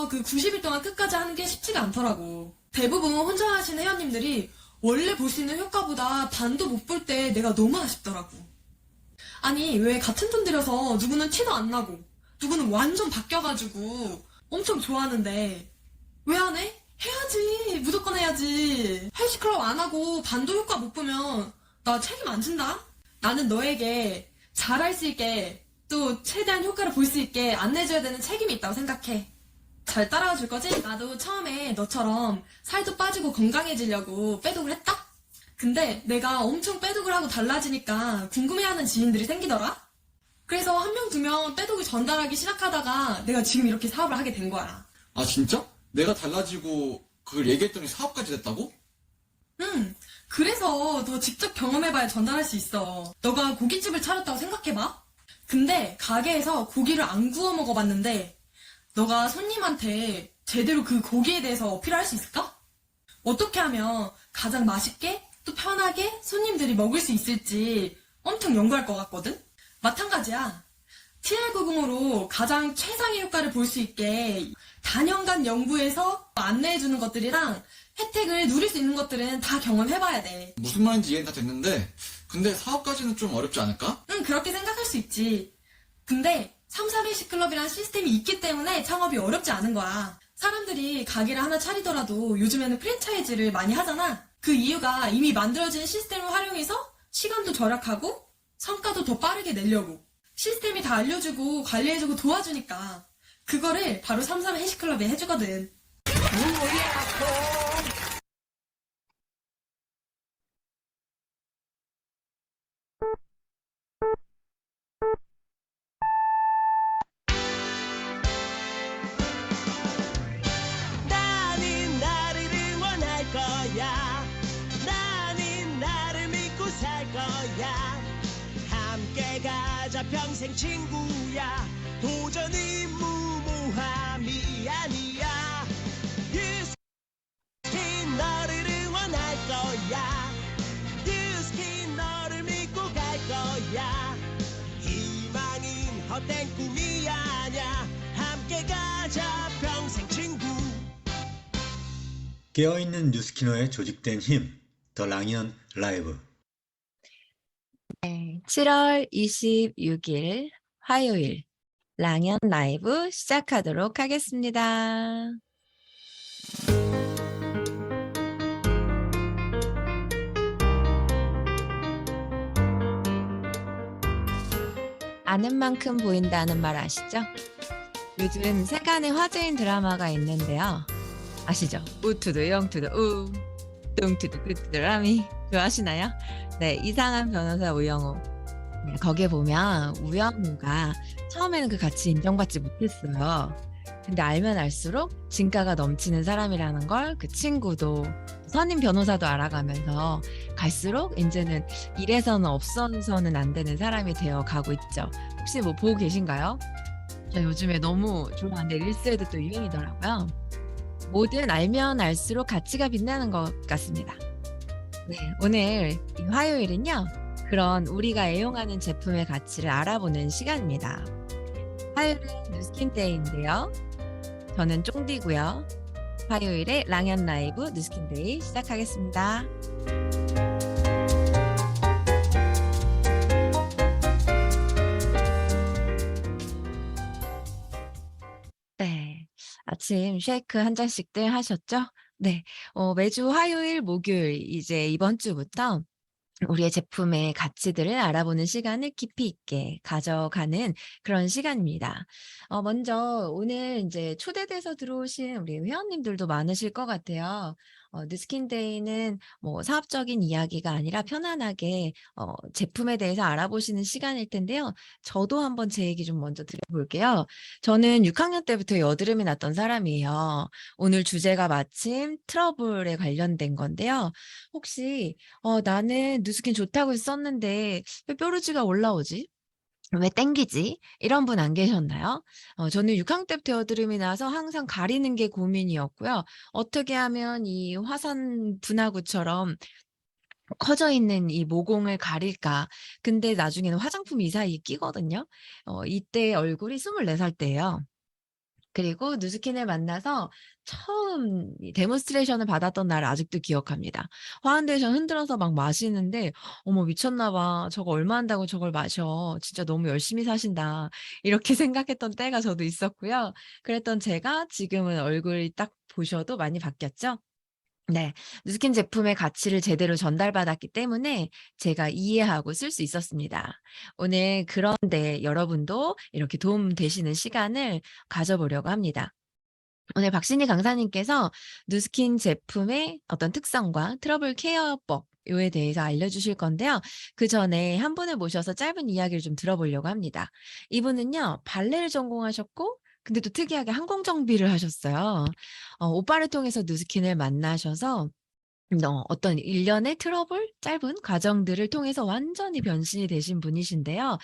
그 90일 동안 끝까지 하는 게 쉽지가 않더라고. 대부분 혼자 하시는 회원님들이 원래 볼 수 있는 효과보다 반도 못 볼 때 내가 너무 아쉽더라고. 아니, 왜 같은 돈 들여서 누구는 티도 안 나고 누구는 완전 바뀌어가지고 엄청 좋아하는데 왜 안 해? 해야지. 무조건 해야지. 헬스클럽 안 하고 반도 효과 못 보면 나 책임 안 진다? 나는 너에게 잘할 수 있게 또 최대한 효과를 볼 수 있게 안내해줘야 되는 책임이 있다고 생각해. 잘 따라와 줄 거지? 나도 처음에 너처럼 살도 빠지고 건강해지려고 빼독을 했다? 근데 내가 엄청 빼독을 하고 달라지니까 궁금해하는 지인들이 생기더라? 그래서 한 명, 두 명 빼독을 전달하기 시작하다가 내가 지금 이렇게 사업을 하게 된 거야. 아, 진짜? 내가 달라지고 그걸 얘기했더니 사업까지 됐다고? 응. 그래서 너 직접 경험해봐야 전달할 수 있어. 너가 고깃집을 차렸다고 생각해봐. 근데 가게에서 고기를 안 구워 먹어봤는데 너가 손님한테 제대로 그 고기에 대해서 어필할 수 있을까? 어떻게 하면 가장 맛있게 또 편하게 손님들이 먹을 수 있을지 엄청 연구할 것 같거든? 마찬가지야. TR90으로 가장 최상의 효과를 볼 수 있게 단연간 연구해서 안내해주는 것들이랑 혜택을 누릴 수 있는 것들은 다 경험해봐야 돼. 무슨 말인지 이해는 다 됐는데, 근데 사업까지는 좀 어렵지 않을까? 응, 그렇게 생각할 수 있지. 근데 33일식클럽이라는 시스템이 있기 때문에 창업이 어렵지 않은 거야. 사람들이 가게를 하나 차리더라도 요즘에는 프랜차이즈를 많이 하잖아. 그 이유가 이미 만들어진 시스템을 활용해서 시간도 절약하고 성과도 더 빠르게 내려고. 시스템이 다 알려주고 관리해주고 도와주니까 그거를 바로 33 헬스클럽이 해주거든. 나는 나를 응원할 거야. 나는 나를 믿고 살 거야. 함께 가자 평생 친구야. 도전은 무모함이 아니야. 뉴스킨 너를 응원할 거야. 뉴스킨 너를 믿고 갈 거야. 희망은 헛된 꿈이 아냐. 함께 가자 평생 친구. 깨어있는 뉴스키너의 조직된 힘, 더 랑이언 라이브. 7월 26일 화요일 랑연 라이브 시작하도록 하겠습니다. 아는 만큼 보인다는 말 아시죠? 요즘 세간의 화제인 드라마가 있는데요. 아시죠? 우투두 영투두 우 뚱투두 뚜뚜두 라미 좋아하시나요? 네, 이상한 변호사 우영우. 네, 거기에 보면 우영우가 처음에는 그 가치 인정받지 못했어요. 근데 알면 알수록 진가가 넘치는 사람이라는 걸 그 친구도 선임 변호사도 알아가면서 갈수록 이제는 이래서는 없어서는 안 되는 사람이 되어 가고 있죠. 혹시 뭐 보고 계신가요? 저 요즘에 너무 좋아하는데 릴스에도 또 유행이더라고요. 뭐든 알면 알수록 가치가 빛나는 것 같습니다. 네, 오늘 이 화요일은요. 그런 우리가 애용하는 제품의 가치를 알아보는 시간입니다. 화요일은 뉴스킨데이인데요. 저는 쫑디고요. 화요일에 랑연 라이브 뉴스킨데이 시작하겠습니다. 네, 아침 쉐이크 한 잔씩들 하셨죠? 네, 매주 화요일, 목요일 이제 이번 주부터 우리의 제품의 가치들을 알아보는 시간을 깊이 있게 가져가는 그런 시간입니다. 먼저 오늘 이제 초대돼서 들어오신 우리 회원님들도 많으실 것 같아요. 뉴스킨데이는 뭐 사업적인 이야기가 아니라 편안하게 제품에 대해서 알아보시는 시간일 텐데요. 저도 한번 제 얘기 좀 먼저 드려볼게요. 저는 6학년 때부터 여드름이 났던 사람이에요. 오늘 주제가 마침 트러블에 관련된 건데요. 혹시 나는 뉴스킨 좋다고 썼는데 왜 뾰루지가 올라오지? 왜 땡기지? 이런 분 안 계셨나요? 저는 6학년 때부터 여드름이 나서 항상 가리는 게 고민이었고요. 어떻게 하면 이 화산 분화구처럼 커져 있는 이 모공을 가릴까? 근데 나중에는 화장품이 이 사이에 끼거든요. 이때 얼굴이 24살 때예요. 그리고 누즈킨을 만나서 처음 이 데몬스트레이션을 받았던 날을 아직도 기억합니다. 파운데이션 흔들어서 막 마시는데 어머 미쳤나 봐. 저거 얼마 한다고 저걸 마셔. 진짜 너무 열심히 사신다. 이렇게 생각했던 때가 저도 있었고요. 그랬던 제가 지금은 얼굴이 딱 보셔도 많이 바뀌었죠? 네. 누스킨 제품의 가치를 제대로 전달받았기 때문에 제가 이해하고 쓸 수 있었습니다. 오늘 그런데 여러분도 이렇게 도움 되시는 시간을 가져보려고 합니다. 오늘 박신희 강사님께서 누스킨 제품의 어떤 특성과 트러블 케어법 요에 대해서 알려주실 건데요. 그 전에 한 분을 모셔서 짧은 이야기를 좀 들어보려고 합니다. 이분은요, 발레를 전공하셨고, 근데 또 특이하게 항공정비를 하셨어요. 오빠를 통해서 누스킨을 만나셔서 어떤 일련의 트러블, 짧은 과정들을 통해서 완전히 변신이 되신 분이신데요.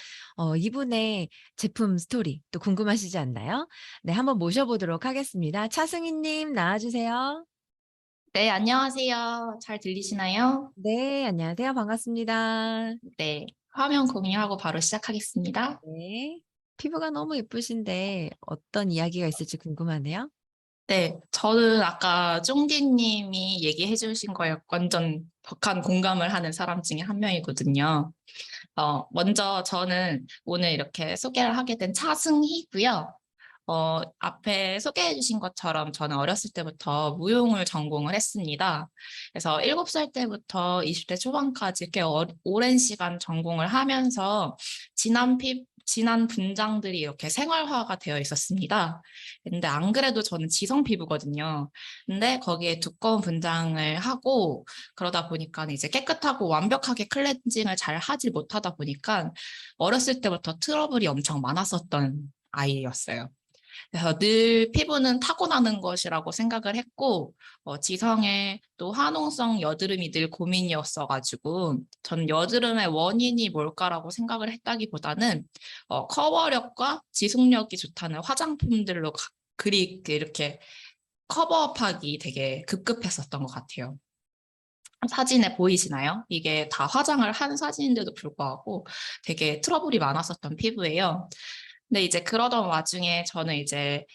이분의 제품 스토리 또 궁금하시지 않나요? 네, 한번 모셔보도록 하겠습니다. 차승희님 나와주세요. 네, 안녕하세요. 잘 들리시나요? 네, 안녕하세요. 반갑습니다. 네, 화면 공유하고 바로 시작하겠습니다. 네. 피부가 너무 예쁘신데 어떤 이야기가 있을지 궁금하네요. 네, 저는 아까 쫑디님이 얘기해 주신 거에 완전 격한 공감을 하는 사람 중에 한 명이거든요. 먼저 저는 오늘 이렇게 소개를 하게 된 차승희고요. 앞에 소개해 주신 것처럼 저는 어렸을 때부터 무용을 전공을 했습니다. 그래서 7살 때부터 20대 초반까지 꽤 오랜 시간 전공을 하면서 진한 분장들이 이렇게 생활화가 되어 있었습니다. 근데 안 그래도 저는 지성 피부거든요. 근데 거기에 두꺼운 분장을 하고 그러다 보니까 이제 깨끗하고 완벽하게 클렌징을 잘 하지 못하다 보니까 어렸을 때부터 트러블이 엄청 많았었던 아이였어요. 그래서 늘 피부는 타고나는 것이라고 생각을 했고 지성의 또 화농성 여드름이 늘 고민이었어가지고 전 여드름의 원인이 뭘까라고 생각을 했다기보다는 커버력과 지속력이 좋다는 화장품들로 그리 이렇게 커버업하기 되게 급급했었던 것 같아요. 사진에 보이시나요? 이게 다 화장을 한 사진인데도 불구하고 되게 트러블이 많았었던 피부예요. 근데 이제 그러던 와중에 저는 이제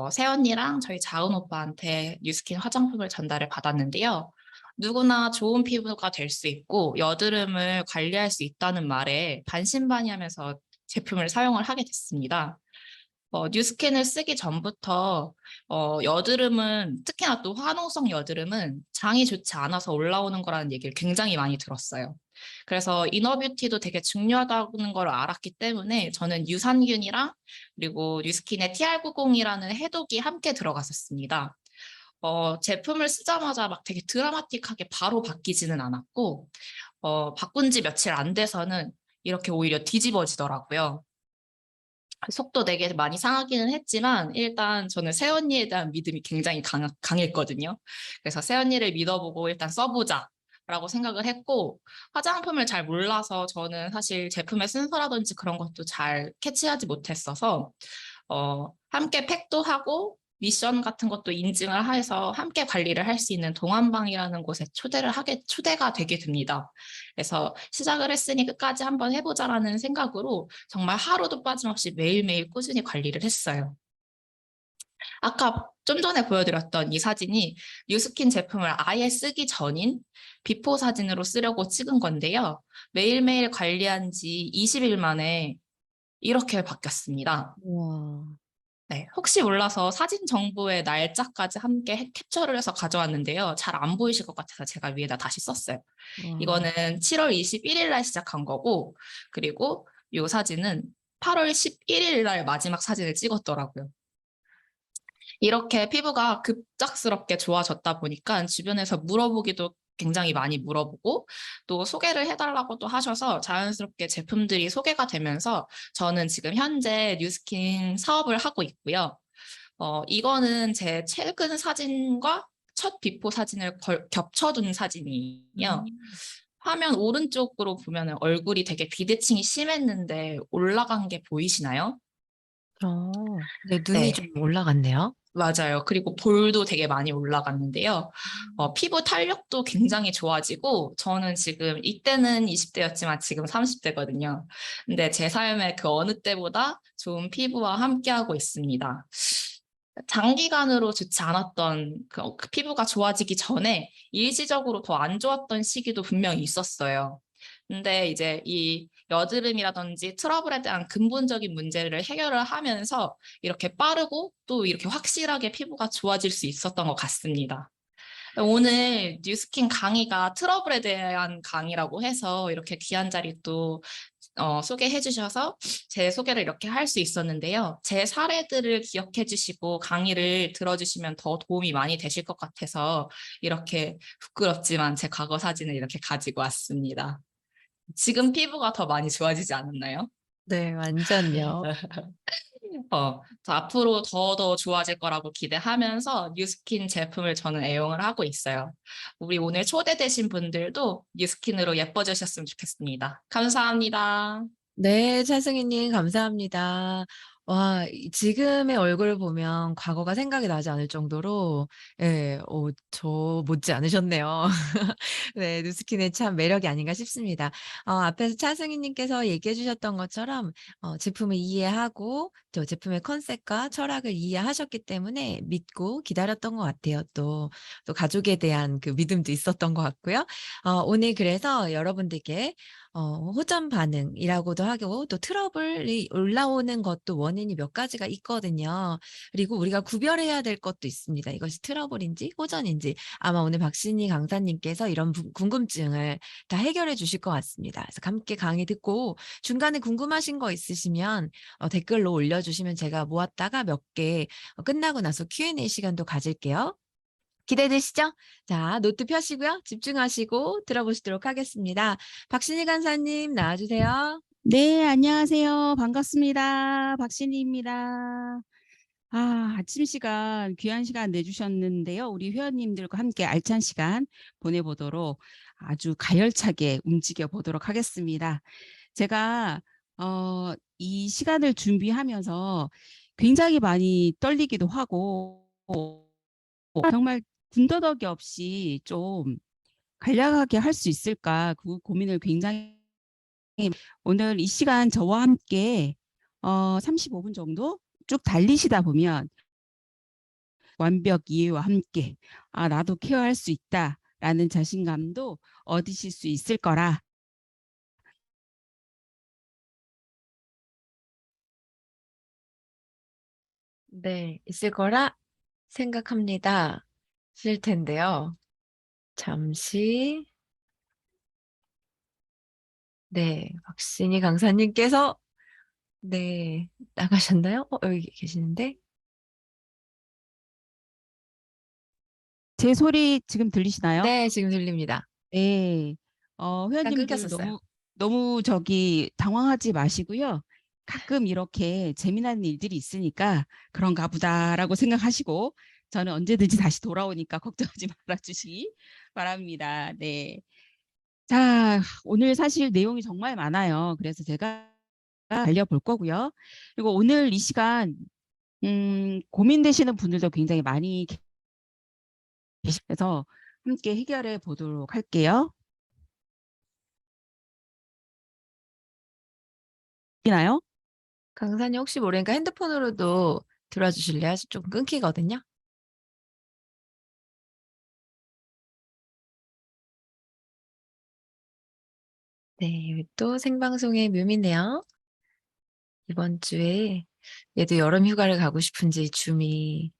새언니랑 저희 자은 오빠한테 뉴스킨 화장품을 전달을 받았는데요. 누구나 좋은 피부가 될 수 있고 여드름을 관리할 수 있다는 말에 반신반의하면서 제품을 사용을 하게 됐습니다. 뉴스킨을 쓰기 전부터 여드름은 특히나 또 화농성 여드름은 장이 좋지 않아서 올라오는 거라는 얘기를 굉장히 많이 들었어요. 그래서 이너뷰티도 되게 중요하다는 걸 알았기 때문에 저는 유산균이랑 그리고 뉴스킨의 TR90이라는 해독이 함께 들어갔었습니다. 제품을 쓰자마자 막 되게 드라마틱하게 바로 바뀌지는 않았고 바꾼 지 며칠 안 돼서는 이렇게 오히려 뒤집어지더라고요. 속도 되게 많이 상하기는 했지만 일단 저는 새언니에 대한 믿음이 굉장히 강했거든요. 그래서 새언니를 믿어보고 일단 써보자 라고 생각을 했고 화장품을 잘 몰라서 저는 사실 제품의 순서라든지 그런 것도 잘 캐치하지 못했어서 함께 팩도 하고 미션 같은 것도 인증을 해서 함께 관리를 할 수 있는 동안방이라는 곳에 초대가 되게 됩니다. 그래서 시작을 했으니 끝까지 한번 해보자라는 생각으로 정말 하루도 빠짐없이 매일매일 꾸준히 관리를 했어요. 아까 좀 전에 보여드렸던 이 사진이 뉴스킨 제품을 아예 쓰기 전인 비포 사진으로 쓰려고 찍은 건데요. 매일매일 관리한 지 20일 만에 이렇게 바뀌었습니다. 우와. 네, 혹시 몰라서 사진 정보의 날짜까지 함께 캡처를 해서 가져왔는데요. 잘 안 보이실 것 같아서 제가 위에다 다시 썼어요. 와. 이거는 7월 21일 날 시작한 거고, 그리고 이 사진은 8월 11일 날 마지막 사진을 찍었더라고요. 이렇게 피부가 급작스럽게 좋아졌다 보니까 주변에서 물어보기도 굉장히 많이 물어보고 또 소개를 해달라고도 하셔서 자연스럽게 제품들이 소개가 되면서 저는 지금 현재 뉴스킨 사업을 하고 있고요. 이거는 제 최근 사진과 첫 비포 사진을 겹쳐둔 사진이에요. 화면 오른쪽으로 보면 얼굴이 되게 비대칭이 심했는데 올라간 게 보이시나요? 네, 눈이 네. 좀 올라갔네요. 맞아요. 그리고 볼도 되게 많이 올라갔는데요. 피부 탄력도 굉장히 좋아지고 저는 지금 이때는 20대였지만 지금 30대거든요. 근데 제 삶의 그 어느 때보다 좋은 피부와 함께하고 있습니다. 장기간으로 좋지 않았던 그 피부가 좋아지기 전에 일시적으로 더 안 좋았던 시기도 분명히 있었어요. 근데 이제 이 여드름이라든지 트러블에 대한 근본적인 문제를 해결을 하면서 이렇게 빠르고 또 이렇게 확실하게 피부가 좋아질 수 있었던 것 같습니다. 오늘 뉴스킨 강의가 트러블에 대한 강의라고 해서 이렇게 귀한 자리 또 소개해 주셔서 제 소개를 이렇게 할 수 있었는데요. 제 사례들을 기억해 주시고 강의를 들어주시면 더 도움이 많이 되실 것 같아서 이렇게 부끄럽지만 제 과거 사진을 이렇게 가지고 왔습니다. 지금 피부가 더 많이 좋아지지 않았나요? 네, 완전요. 저 앞으로 더 좋아질 거라고 기대하면서 뉴스킨 제품을 저는 애용을 하고 있어요. 우리 오늘 초대되신 분들도 뉴스킨으로 예뻐지셨으면 좋겠습니다. 감사합니다. 네, 차승희님, 감사합니다. 와, 지금의 얼굴을 보면 과거가 생각이 나지 않을 정도로, 예, 저 못지 않으셨네요. 네, 누스킨의 참 매력이 아닌가 싶습니다. 앞에서 차승희님께서 얘기해 주셨던 것처럼, 제품을 이해하고, 또 제품의 컨셉과 철학을 이해하셨기 때문에 믿고 기다렸던 것 같아요. 또 가족에 대한 그 믿음도 있었던 것 같고요. 오늘 그래서 여러분들께 호전 반응이라고도 하고 또 트러블이 올라오는 것도 원인이 몇 가지가 있거든요. 그리고 우리가 구별해야 될 것도 있습니다. 이것이 트러블인지 호전인지 아마 오늘 박신희 강사님께서 이런 궁금증을 다 해결해 주실 것 같습니다. 그래서 함께 강의 듣고 중간에 궁금하신 거 있으시면 댓글로 올려주시면 제가 모았다가 몇 개 끝나고 나서 Q&A 시간도 가질게요. 기대되시죠? 자, 노트 펴시고요. 집중하시고 들어보시도록 하겠습니다. 박신희 간사님 나와주세요. 네, 안녕하세요. 반갑습니다. 박신희입니다. 아침 시간, 귀한 시간 내주셨는데요. 우리 회원님들과 함께 알찬 시간 보내보도록 아주 가열차게 움직여 보도록 하겠습니다. 제가, 이 시간을 준비하면서 굉장히 많이 떨리기도 하고, 정말 군더더기 없이 좀 간략하게 할 수 있을까, 그 고민을 굉장히 오늘 이 시간 저와 함께 35분 정도 쭉 달리시다 보면 완벽 이해와 함께 나도 케어할 수 있다라는 자신감도 얻으실 수 있을 거라. 네, 있을 거라 생각합니다. 쓸 텐데요. 잠시. 네, 박신희 강사님께서 네, 나가셨나요? 여기 계시는데. 제 소리 지금 들리시나요? 네, 지금 들립니다. 네. 회원님들 끊겼었어요. 너무 당황하지 마시고요. 가끔 이렇게 재미난 일들이 있으니까 그런가 보다라고 생각하시고 저는 언제든지 다시 돌아오니까 걱정하지 말아주시기 바랍니다. 네. 자, 오늘 사실 내용이 정말 많아요. 그래서 제가 알려볼 거고요. 그리고 오늘 이 시간 고민되시는 분들도 굉장히 많이 계셔서 함께 해결해 보도록 할게요. 보이나요? 강사님 혹시 모르니까 핸드폰으로도 들어주실래요? 좀 끊기거든요. 네, 또 생방송의 묘미네요. 이번 주에 얘도 여름 휴가를 가고 싶은지 줌이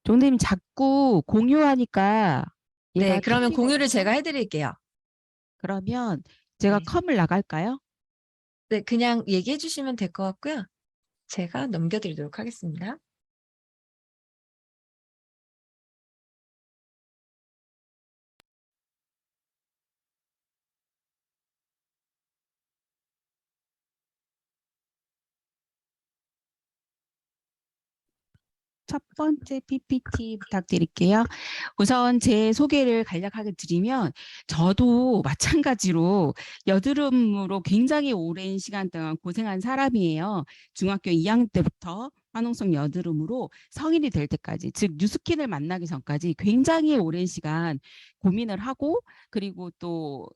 종대님 자꾸 공유하니까 네, 얘가 그러면 공유를 틀리거든요. 제가 해드릴게요. 그러면 제가 네. 컴을 나갈까요? 네, 그냥 얘기해 주시면 될 것 같고요. 제가 넘겨드리도록 하겠습니다. 첫 번째 PPT 부탁드릴게요. 우선 제 소개를 간략하게 드리면 저도 마찬가지로 여드름으로 굉장히 오랜 시간 동안 고생한 사람이에요. 중학교 2학년 때부터 화농성 여드름으로 성인이 될 때까지, 즉 뉴스킨을 만나기 전까지 굉장히 오랜 시간 고민을 하고 그리고 또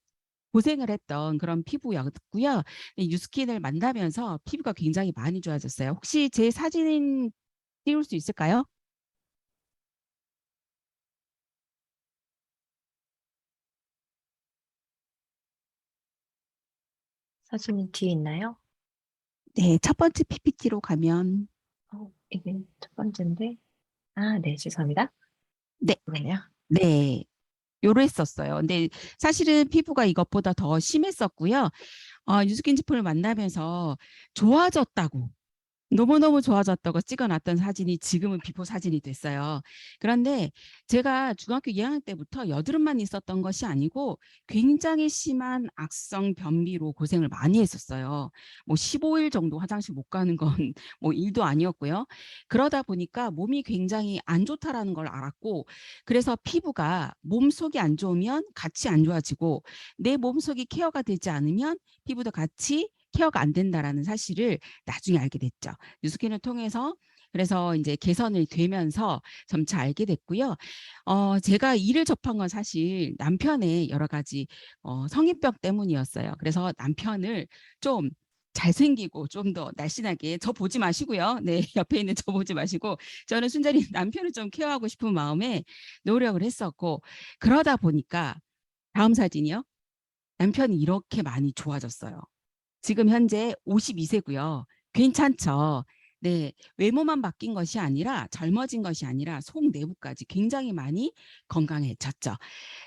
고생을 했던 그런 피부였고요. 뉴스킨을 만나면서 피부가 굉장히 많이 좋아졌어요. 혹시 제 사진 띄울 수 있을까요? 사진이 뒤에 있나요? 네, 첫 번째 PPT로 가면 이게 첫 번째인데. 아, 네, 죄송합니다. 네, 네요. 네. 요랬었어요. 근데 사실은 피부가 이것보다 더 심했었고요. 뉴스킨 제품을 만나면서 좋아졌다고 너무너무 좋아졌다고 찍어놨던 사진이 지금은 비포 사진이 됐어요. 그런데 제가 중학교 2학년 때부터 여드름만 있었던 것이 아니고 굉장히 심한 악성 변비로 고생을 많이 했었어요. 뭐 15일 정도 화장실 못 가는 건 뭐 일도 아니었고요. 그러다 보니까 몸이 굉장히 안 좋다라는 걸 알았고, 그래서 피부가 몸속이 안 좋으면 같이 안 좋아지고 내 몸속이 케어가 되지 않으면 피부도 같이 케어가 안 된다라는 사실을 나중에 알게 됐죠. 뉴스킨을 통해서 그래서 이제 개선이 되면서 점차 알게 됐고요. 제가 이를 접한 건 사실 남편의 여러 가지 성인병 때문이었어요. 그래서 남편을 좀 잘생기고 좀 더 날씬하게 저 보지 마시고요. 네, 옆에 있는 저 보지 마시고 저는 순전히 남편을 좀 케어하고 싶은 마음에 노력을 했었고, 그러다 보니까 다음 사진이요. 남편이 이렇게 많이 좋아졌어요. 지금 현재 52세고요. 괜찮죠? 네, 외모만 바뀐 것이 아니라 젊어진 것이 아니라 속 내부까지 굉장히 많이 건강해졌죠.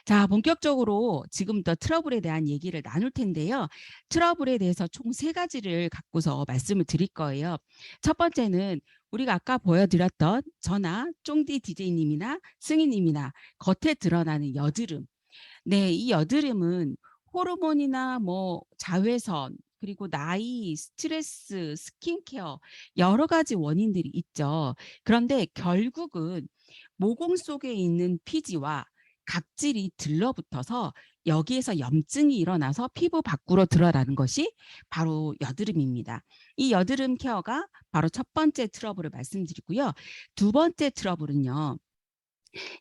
자, 본격적으로 지금부터 트러블에 대한 얘기를 나눌 텐데요. 트러블에 대해서 총 3가지를 갖고서 말씀을 드릴 거예요. 첫 번째는 우리가 아까 보여드렸던 저나 쫑디 DJ님이나 승희님이나 겉에 드러나는 여드름. 네, 이 여드름은 호르몬이나 뭐 자외선, 그리고 나이, 스트레스, 스킨케어 여러 가지 원인들이 있죠. 그런데 결국은 모공 속에 있는 피지와 각질이 들러붙어서 여기에서 염증이 일어나서 피부 밖으로 드러나는 것이 바로 여드름입니다. 이 여드름 케어가 바로 첫 번째 트러블을 말씀드리고요. 두 번째 트러블은요.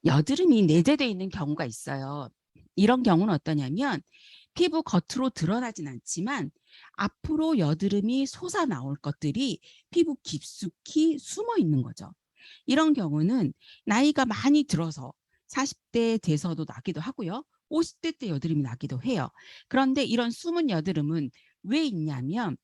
여드름이 내재되어 있는 경우가 있어요. 이런 경우는 어떠냐면 피부 겉으로 드러나진 않지만 앞으로 여드름이 솟아 나올 것들이 피부 깊숙이 숨어 있는 거죠. 이런 경우는 나이가 많이 들어서 40대 돼서도 나기도 하고요. 50대 때 여드름이 나기도 해요. 그런데 이런 숨은 여드름은 왜 있냐면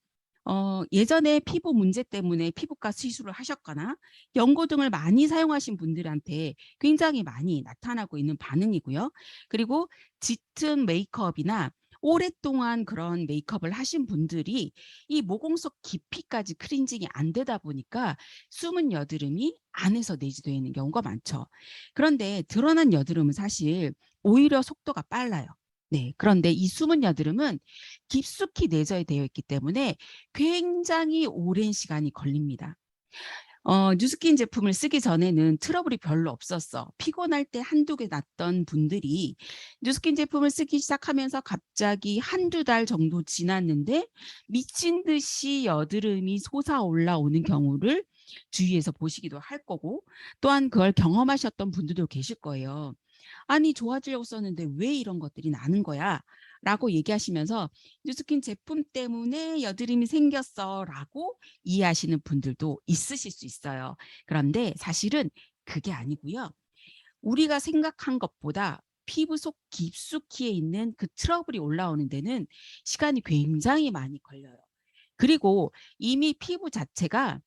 예전에 피부 문제 때문에 피부과 시술을 하셨거나 연고 등을 많이 사용하신 분들한테 굉장히 많이 나타나고 있는 반응이고요. 그리고 짙은 메이크업이나 오랫동안 그런 메이크업을 하신 분들이 이 모공 속 깊이까지 클렌징이 안 되다 보니까 숨은 여드름이 안에서 내지되어 있는 경우가 많죠. 그런데 드러난 여드름은 사실 오히려 속도가 빨라요. 네, 그런데 이 숨은 여드름은 깊숙이 내재되어 있기 때문에 굉장히 오랜 시간이 걸립니다. 뉴스킨 제품을 쓰기 전에는 트러블이 별로 없었어. 피곤할 때 한두 개 났던 분들이 뉴스킨 제품을 쓰기 시작하면서 갑자기 한두 달 정도 지났는데 미친 듯이 여드름이 솟아 올라오는 경우를 주위에서 보시기도 할 거고, 또한 그걸 경험하셨던 분들도 계실 거예요. 아니, 좋아지려고 썼는데 왜 이런 것들이 나는 거야? 라고 얘기하시면서 뉴스킨 제품 때문에 여드름이 생겼어 라고 이해하시는 분들도 있으실 수 있어요. 그런데 사실은 그게 아니고요. 우리가 생각한 것보다 피부 속 깊숙이에 있는 그 트러블이 올라오는 데는 시간이 굉장히 많이 걸려요. 그리고 이미 피부 자체가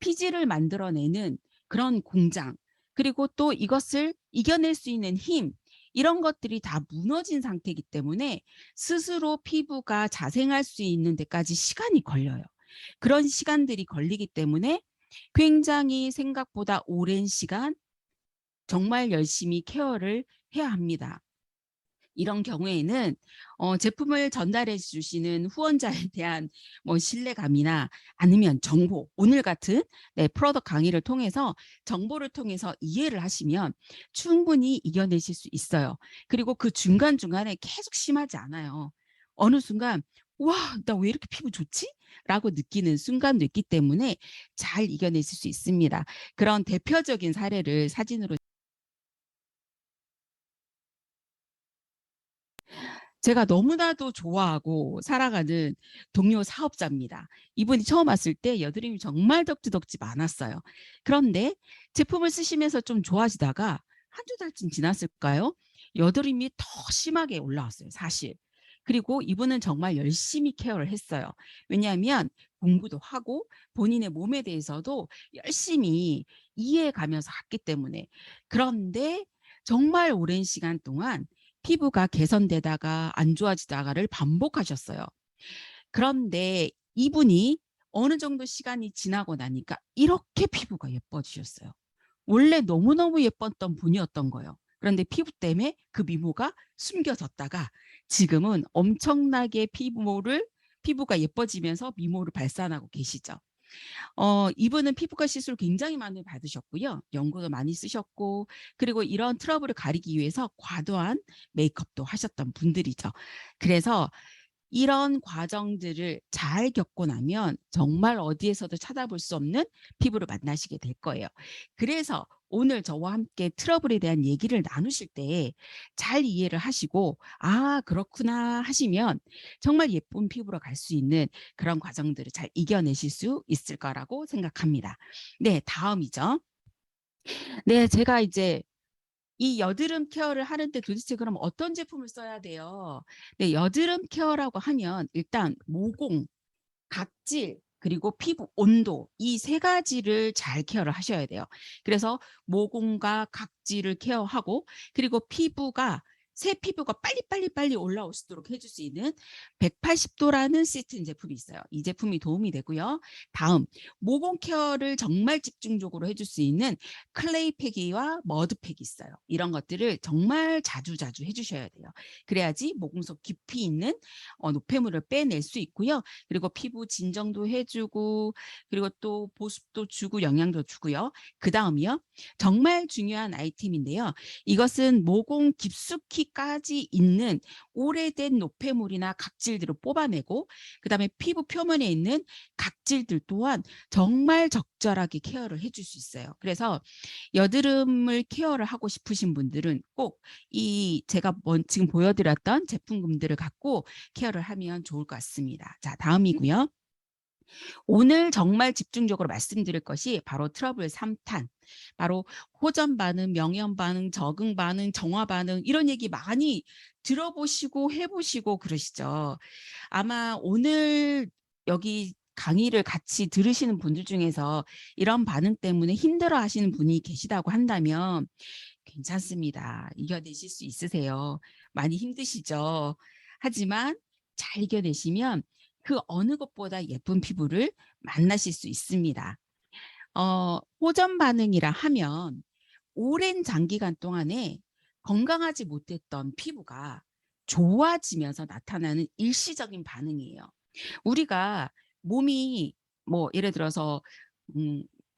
피지를 만들어내는 그런 공장, 그리고 또 이것을 이겨낼 수 있는 힘, 이런 것들이 다 무너진 상태이기 때문에 스스로 피부가 자생할 수 있는 데까지 시간이 걸려요. 그런 시간들이 걸리기 때문에 굉장히 생각보다 오랜 시간 정말 열심히 케어를 해야 합니다. 이런 경우에는 제품을 전달해 주시는 후원자에 대한 뭐 신뢰감이나 아니면 정보, 오늘 같은 프로덕트 강의를 통해서 정보를 통해서 이해를 하시면 충분히 이겨내실 수 있어요. 그리고 그 중간중간에 계속 심하지 않아요. 어느 순간 와, 나 왜 이렇게 피부 좋지? 라고 느끼는 순간도 있기 때문에 잘 이겨내실 수 있습니다. 그런 대표적인 사례를 사진으로 제가 너무나도 좋아하고 살아가는 동료 사업자입니다. 이분이 처음 왔을 때 여드름이 정말 덕지덕지 많았어요. 그런데 제품을 쓰시면서 좀 좋아지다가 한두 달쯤 지났을까요? 여드름이 더 심하게 올라왔어요, 사실. 그리고 이분은 정말 열심히 케어를 했어요. 왜냐하면 공부도 하고 본인의 몸에 대해서도 열심히 이해해 가면서 갔기 때문에. 그런데 정말 오랜 시간 동안 피부가 개선되다가 안 좋아지다가를 반복하셨어요. 그런데 이분이 어느 정도 시간이 지나고 나니까 이렇게 피부가 예뻐지셨어요. 원래 너무너무 예뻤던 분이었던 거예요. 그런데 피부 때문에 그 미모가 숨겨졌다가 지금은 엄청나게 피부가 예뻐지면서 미모를 발산하고 계시죠. 이분은 피부과 시술 굉장히 많이 받으셨고요. 연고도 많이 쓰셨고, 그리고 이런 트러블을 가리기 위해서 과도한 메이크업도 하셨던 분들이죠. 그래서 이런 과정들을 잘 겪고 나면 정말 어디에서도 찾아볼 수 없는 피부를 만나시게 될 거예요. 그래서 오늘 저와 함께 트러블에 대한 얘기를 나누실 때 잘 이해를 하시고 아 그렇구나 하시면 정말 예쁜 피부로 갈 수 있는 그런 과정들을 잘 이겨내실 수 있을 거라고 생각합니다. 네, 다음이죠. 네, 제가 이제 이 여드름 케어를 하는데 도대체 그럼 어떤 제품을 써야 돼요? 네, 여드름 케어라고 하면 일단 모공, 각질, 그리고 피부 온도 이 세 가지를 잘 케어를 하셔야 돼요. 그래서 모공과 각질을 케어하고 그리고 새 피부가 빨리 올라올 수 있도록 해줄 수 있는 180도라는 시스템 제품이 있어요. 이 제품이 도움이 되고요. 다음, 모공 케어를 정말 집중적으로 해줄 수 있는 클레이 팩이와 머드팩이 있어요. 이런 것들을 정말 자주 해주셔야 돼요. 그래야지 모공 속 깊이 있는 노폐물을 빼낼 수 있고요. 그리고 피부 진정도 해주고 그리고 또 보습도 주고 영양도 주고요. 그 다음이요. 정말 중요한 아이템인데요. 이것은 모공 깊숙이까지 있는 오래된 노폐물이나 각질들을 뽑아내고 그다음에 피부 표면에 있는 각질들 또한 정말 적절하게 케어를 해줄 수 있어요. 그래서 여드름을 케어를 하고 싶으신 분들은 꼭 이 제가 지금 보여드렸던 제품군들을 갖고 케어를 하면 좋을 것 같습니다. 자, 다음이고요. 오늘 정말 집중적으로 말씀드릴 것이 바로 트러블 3탄. 바로 호전 반응, 명현 반응, 적응 반응, 정화 반응 이런 얘기 많이 들어보시고 해보시고 그러시죠. 아마 오늘 여기 강의를 같이 들으시는 분들 중에서 이런 반응 때문에 힘들어 하시는 분이 계시다고 한다면 괜찮습니다. 이겨내실 수 있으세요. 많이 힘드시죠. 하지만 잘 이겨내시면 그 어느 것보다 예쁜 피부를 만나실 수 있습니다. 호전 반응이라 하면 오랜 장기간 동안에 건강하지 못했던 피부가 좋아지면서 나타나는 일시적인 반응이에요. 우리가 몸이 뭐 예를 들어서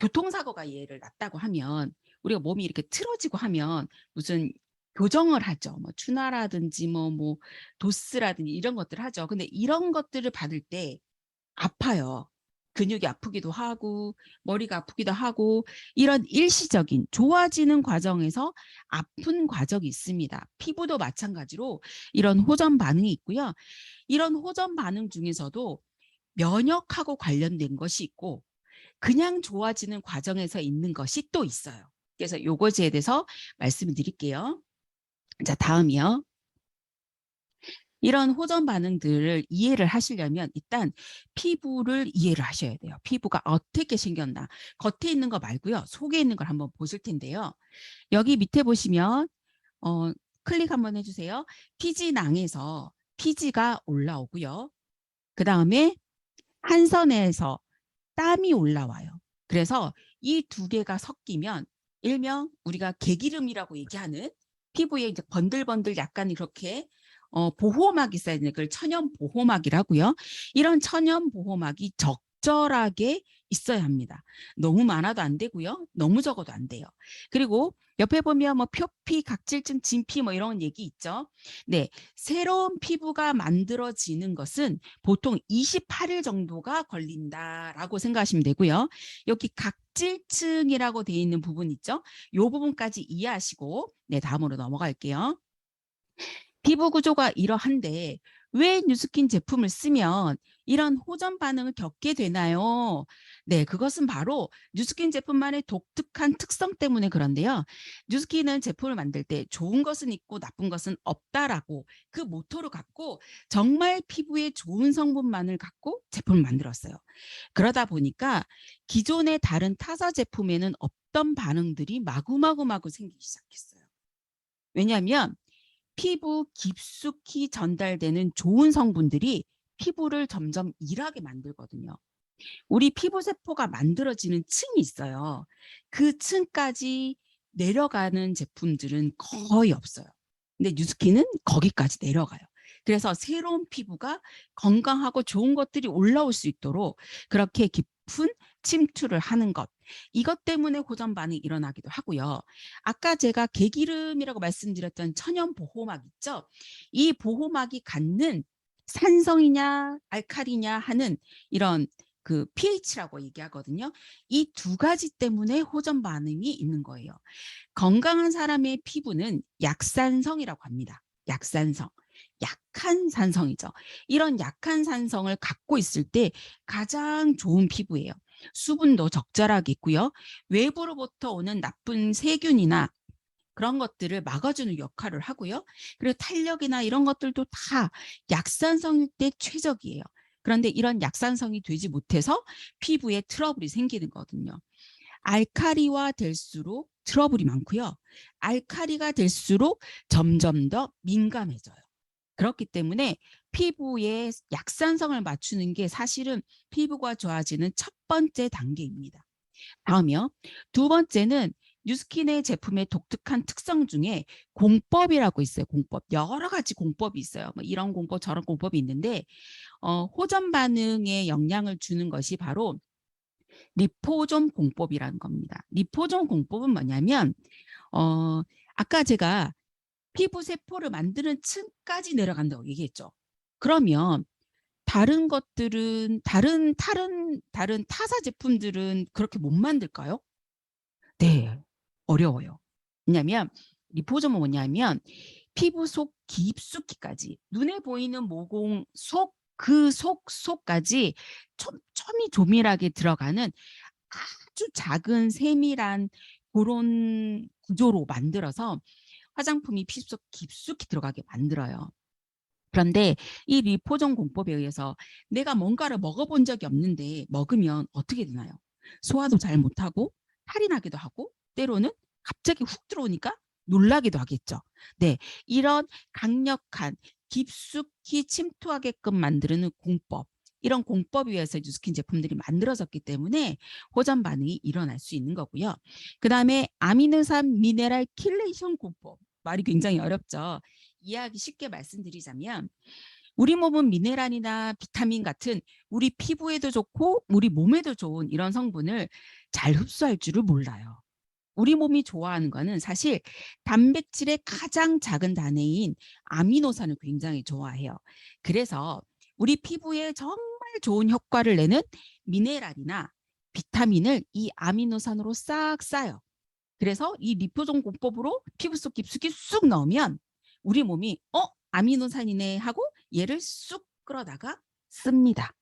교통사고가 예를 났다고 하면 우리가 몸이 이렇게 틀어지고 하면 무슨 교정을 하죠. 뭐 추나라든지 뭐 도스라든지 이런 것들을 하죠. 근데 이런 것들을 받을 때 아파요. 근육이 아프기도 하고 머리가 아프기도 하고 이런 일시적인 좋아지는 과정에서 아픈 과정이 있습니다. 피부도 마찬가지로 이런 호전 반응이 있고요. 이런 호전 반응 중에서도 면역하고 관련된 것이 있고 그냥 좋아지는 과정에서 있는 것이 또 있어요. 그래서 이것에 대해서 말씀을 드릴게요. 자, 다음이요. 이런 호전 반응들을 이해를 하시려면 일단 피부를 이해를 하셔야 돼요. 피부가 어떻게 생겼나. 겉에 있는 거 말고요. 속에 있는 걸 한번 보실 텐데요. 여기 밑에 보시면 클릭 한번 해주세요. 피지낭에서 피지가 올라오고요. 그 다음에 한선에서 땀이 올라와요. 그래서 이 두 개가 섞이면 일명 우리가 개기름이라고 얘기하는 피부에 이제 번들번들 약간 이렇게 보호막이 있어야 되는 걸 천연 보호막이라고요. 이런 천연 보호막이 적절하게 있어야 합니다. 너무 많아도 안 되고요. 너무 적어도 안 돼요. 그리고 옆에 보면 뭐 표피, 각질증, 진피 뭐 이런 얘기 있죠. 네, 새로운 피부가 만들어지는 것은 보통 28일 정도가 걸린다라고 생각하시면 되고요. 여기 각질층이라고 되어 있는 부분 있죠. 이 부분까지 이해하시고 네, 다음으로 넘어갈게요. 피부 구조가 이러한데 왜 뉴스킨 제품을 쓰면 이런 호전 반응을 겪게 되나요? 네, 그것은 바로 뉴스킨 제품만의 독특한 특성 때문에 그런데요. 뉴스킨은 제품을 만들 때 좋은 것은 있고 나쁜 것은 없다라고 그 모토를 갖고 정말 피부에 좋은 성분만을 갖고 제품을 만들었어요. 그러다 보니까 기존의 다른 타사 제품에는 없던 반응들이 마구마구 생기기 시작했어요. 왜냐하면 피부 깊숙이 전달되는 좋은 성분들이 피부를 점점 일하게 만들거든요. 우리 피부 세포가 만들어지는 층이 있어요. 그 층까지 내려가는 제품들은 거의 없어요. 근데 뉴스킨은 거기까지 내려가요. 그래서 새로운 피부가 건강하고 좋은 것들이 올라올 수 있도록 그렇게 깊은 침투를 하는 것. 이것 때문에 호전 반응이 일어나기도 하고요. 아까 제가 개기름이라고 말씀드렸던 천연 보호막 있죠? 이 보호막이 갖는 산성이냐 알칼리냐 하는 이런 그 pH라고 얘기하거든요. 이 두 가지 때문에 호전 반응이 있는 거예요. 건강한 사람의 피부는 약산성이라고 합니다. 약산성. 약한 산성이죠. 이런 약한 산성을 갖고 있을 때 가장 좋은 피부예요. 수분도 적절하게 있고요. 외부로부터 오는 나쁜 세균이나 그런 것들을 막아주는 역할을 하고요. 그리고 탄력이나 이런 것들도 다 약산성일 때 최적이에요. 그런데 이런 약산성이 되지 못해서 피부에 트러블이 생기는 거거든요. 알칼리화 될수록 트러블이 많고요. 알칼리가 될수록 점점 더 민감해져요. 그렇기 때문에 피부에 약산성을 맞추는 게 사실은 피부가 좋아지는 첫 번째 단계입니다. 다음이요. 두 번째는 뉴스킨의 제품의 독특한 특성 중에 공법이라고 있어요. 공법. 여러 가지 공법이 있어요. 뭐 이런 공법, 저런 공법이 있는데 호전 반응에 영향을 주는 것이 바로 리포존 공법이라는 겁니다. 리포존 공법은 뭐냐면 아까 제가 피부 세포를 만드는 층까지 내려간다고 얘기했죠. 그러면 다른 것들은 다른 타사 제품들은 그렇게 못 만들까요? 네, 어려워요. 왜냐하면 리포점은 뭐냐면 피부 속 깊숙이까지 눈에 보이는 모공 속 그 속까지 촘촘히 조밀하게 들어가는 아주 작은 세밀한 그런 구조로 만들어서 화장품이 피부 속 깊숙이 들어가게 만들어요. 그런데 이 리포존 공법에 의해서 내가 뭔가를 먹어본 적이 없는데 먹으면 어떻게 되나요? 소화도 잘 못하고 탈이 나기도 하고 때로는 갑자기 훅 들어오니까 놀라기도 하겠죠. 네, 이런 강력한 깊숙이 침투하게끔 만드는 공법, 이런 공법에 의해서 뉴스킨 제품들이 만들어졌기 때문에 호전 반응이 일어날 수 있는 거고요. 그 다음에 아미노산 미네랄 킬레이션 공법, 말이 굉장히 어렵죠. 이해하기 쉽게 말씀드리자면 우리 몸은 미네랄이나 비타민 같은 우리 피부에도 좋고 우리 몸에도 좋은 이런 성분을 잘 흡수할 줄을 몰라요. 우리 몸이 좋아하는 거는 사실 단백질의 가장 작은 단위인 아미노산을 굉장히 좋아해요. 그래서 우리 피부에 정말 좋은 효과를 내는 미네랄이나 비타민을 이 아미노산으로 싹 싸요. 그래서 이 리포존 공법으로 피부 속 깊숙이 쑥 넣으면 우리 몸이 아미노산이네 하고 얘를 쑥 끌어다가 씁니다.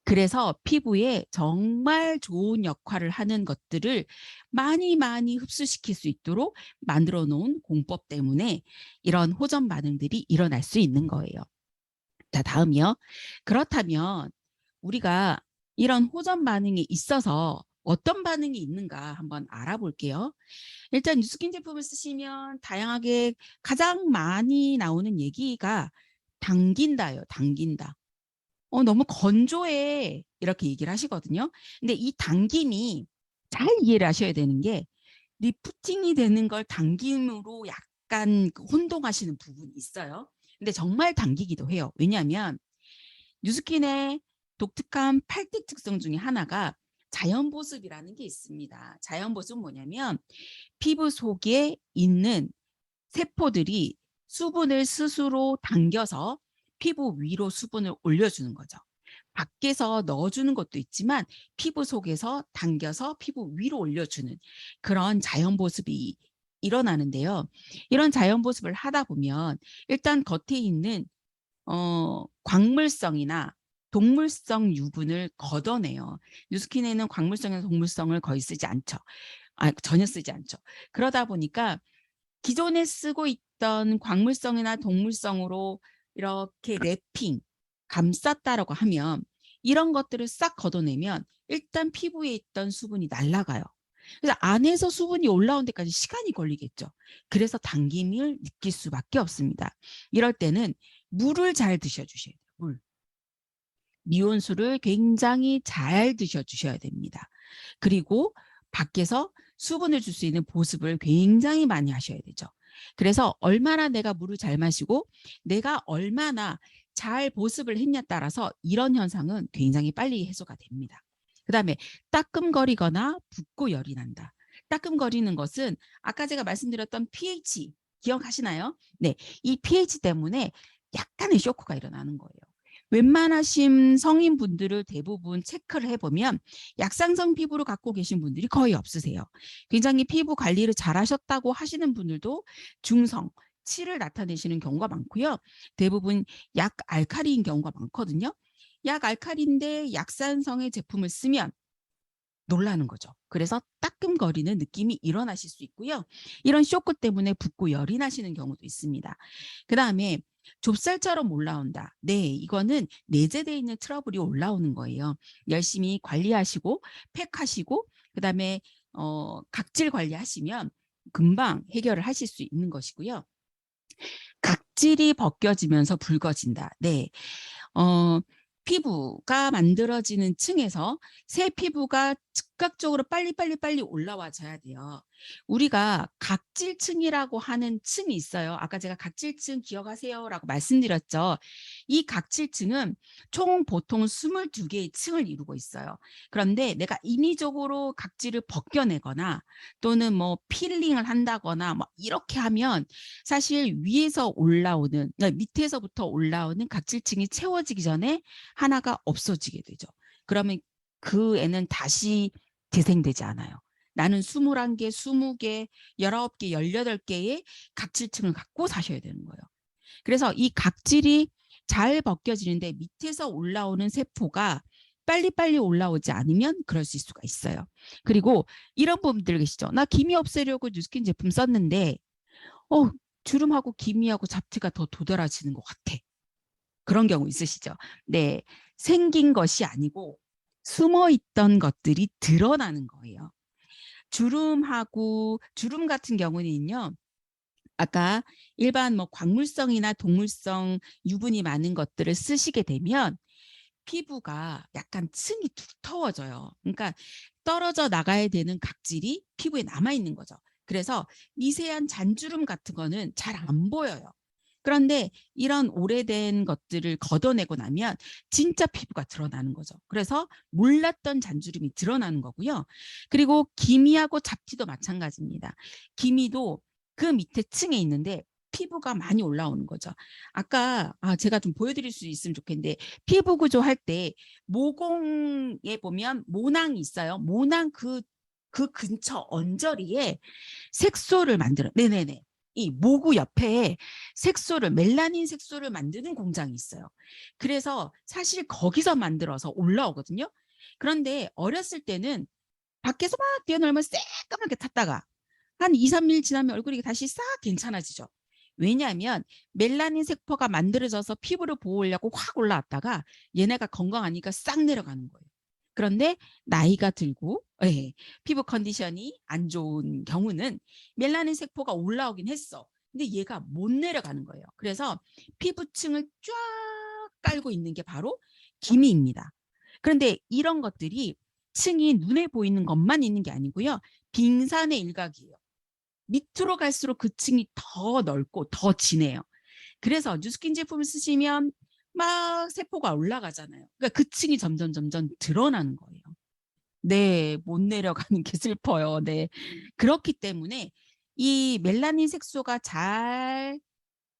그래서 피부에 정말 좋은 역할을 하는 것들을 많이 흡수시킬 수 있도록 만들어 놓은 공법 때문에 이런 호전 반응들이 일어날 수 있는 거예요. 자, 다음이요. 그렇다면 우리가 이런 호전 반응이 있어서 어떤 반응이 있는가 한번 알아볼게요. 일단 뉴스킨 제품을 쓰시면 다양하게 가장 많이 나오는 얘기가 당긴다예요. 당긴다. 너무 건조해 이렇게 얘기를 하시거든요. 근데 이 당김이 잘 이해를 하셔야 되는 게 리프팅이 되는 걸 당김으로 약간 혼동하시는 부분이 있어요. 근데 정말 당기기도 해요. 왜냐하면 뉴스킨의 독특한 팔틱 특성 중에 하나가 자연보습이라는 게 있습니다. 자연보습은 뭐냐면 피부 속에 있는 세포들이 수분을 스스로 당겨서 피부 위로 수분을 올려주는 거죠. 밖에서 넣어주는 것도 있지만 피부 속에서 당겨서 피부 위로 올려주는 그런 자연보습이 일어나는데요. 이런 자연 보습을 하다 보면 일단 겉에 있는 광물성이나 동물성 유분을 걷어내요. 뉴스킨에는 광물성이나 동물성을 거의 쓰지 않죠. 전혀 쓰지 않죠. 그러다 보니까 기존에 쓰고 있던 광물성이나 동물성으로 이렇게 랩핑, 감쌌다라고 하면 이런 것들을 싹 걷어내면 일단 피부에 있던 수분이 날아가요. 그래서 안에서 수분이 올라온 데까지 시간이 걸리겠죠. 그래서 당김을 느낄 수밖에 없습니다. 이럴 때는 물을 잘 드셔주셔야 돼요. 물. 미온수를 굉장히 잘 드셔주셔야 됩니다. 그리고 밖에서 수분을 줄 수 있는 보습을 굉장히 많이 하셔야 되죠. 그래서 얼마나 내가 물을 잘 마시고 내가 얼마나 잘 보습을 했냐에 따라서 이런 현상은 굉장히 빨리 해소가 됩니다. 그다음에 따끔거리거나 붓고 열이 난다. 따끔거리는 것은 아까 제가 말씀드렸던 pH 기억하시나요? 네, 이 pH 때문에 약간의 쇼크가 일어나는 거예요. 웬만하신 성인분들을 대부분 체크를 해보면 약상성 피부를 갖고 계신 분들이 거의 없으세요. 굉장히 피부 관리를 잘 하셨다고 하시는 분들도 중성, 7을 나타내시는 경우가 많고요. 대부분 약 알칼리인 경우가 많거든요. 약 알칼리인데 약산성의 제품을 쓰면 놀라는 거죠. 그래서 따끔거리는 느낌이 일어나실 수 있고요. 이런 쇼크 때문에 붓고 열이 나시는 경우도 있습니다. 그 다음에 좁쌀처럼 올라온다. 네, 이거는 내재되어 있는 트러블이 올라오는 거예요. 열심히 관리하시고 팩하시고 그다음에 각질 관리하시면 금방 해결을 하실 수 있는 것이고요. 각질이 벗겨지면서 붉어진다. 네, 피부가 만들어지는 층에서 새 피부가 즉각적으로 빨리 올라와줘야 돼요. 우리가 각질층이라고 하는 층이 있어요. 아까 제가 각질층 기억하세요라고 말씀드렸죠. 이 각질층은 총 보통 22개의 층을 이루고 있어요. 그런데 내가 인위적으로 각질을 벗겨내거나 또는 뭐 필링을 한다거나 뭐 이렇게 하면 사실 위에서 올라오는, 그러니까 밑에서부터 올라오는 각질층이 채워지기 전에 하나가 없어지게 되죠. 그러면 그 애는 다시 재생되지 않아요. 나는 21개, 20개, 19개, 18개의 각질층을 갖고 사셔야 되는 거예요. 그래서 이 각질이 잘 벗겨지는데 밑에서 올라오는 세포가 빨리빨리 올라오지 않으면 그럴 수 있을 수가 있어요. 그리고 이런 분들 계시죠. 나 기미 없애려고 뉴스킨 제품 썼는데 주름하고 기미하고 잡티가 더 도드라지는 것 같아. 그런 경우 있으시죠. 네, 생긴 것이 아니고 숨어있던 것들이 드러나는 거예요. 주름 같은 경우는요. 아까 일반 뭐 광물성이나 동물성 유분이 많은 것들을 쓰시게 되면 피부가 약간 층이 두터워져요. 그러니까 떨어져 나가야 되는 각질이 피부에 남아있는 거죠. 그래서 미세한 잔주름 같은 거는 잘 안 보여요. 그런데 이런 오래된 것들을 걷어내고 나면 진짜 피부가 드러나는 거죠. 그래서 몰랐던 잔주름이 드러나는 거고요. 그리고 기미하고 잡티도 마찬가지입니다. 기미도 그 밑에 층에 있는데 피부가 많이 올라오는 거죠. 아까 제가 좀 보여드릴 수 있으면 좋겠는데 피부 구조할 때 모공에 보면 모낭이 있어요. 모낭 그 근처 언저리에 색소를 만들어. 네네네. 이 모구 옆에 멜라닌 색소를 만드는 공장이 있어요. 그래서 사실 거기서 만들어서 올라오거든요. 그런데 어렸을 때는 밖에서 막 뛰어놀면 새까맣게 탔다가 한 2, 3일 지나면 얼굴이 다시 싹 괜찮아지죠. 왜냐하면 멜라닌 세포가 만들어져서 피부를 보호하려고 확 올라왔다가 얘네가 건강하니까 싹 내려가는 거예요. 그런데 나이가 들고 피부 컨디션이 안 좋은 경우는 멜라닌 세포가 올라오긴 했어. 근데 얘가 못 내려가는 거예요. 그래서 피부층을 쫙 깔고 있는 게 바로 기미입니다. 그런데 이런 것들이 층이 눈에 보이는 것만 있는 게 아니고요. 빙산의 일각이에요. 밑으로 갈수록 그 층이 더 넓고 더 진해요. 그래서 뉴스킨 제품을 쓰시면 막 세포가 올라가잖아요. 그러니까 그 층이 점점 드러나는 거예요. 네, 못 내려가는 게 슬퍼요. 네. 그렇기 때문에 이 멜라닌 색소가 잘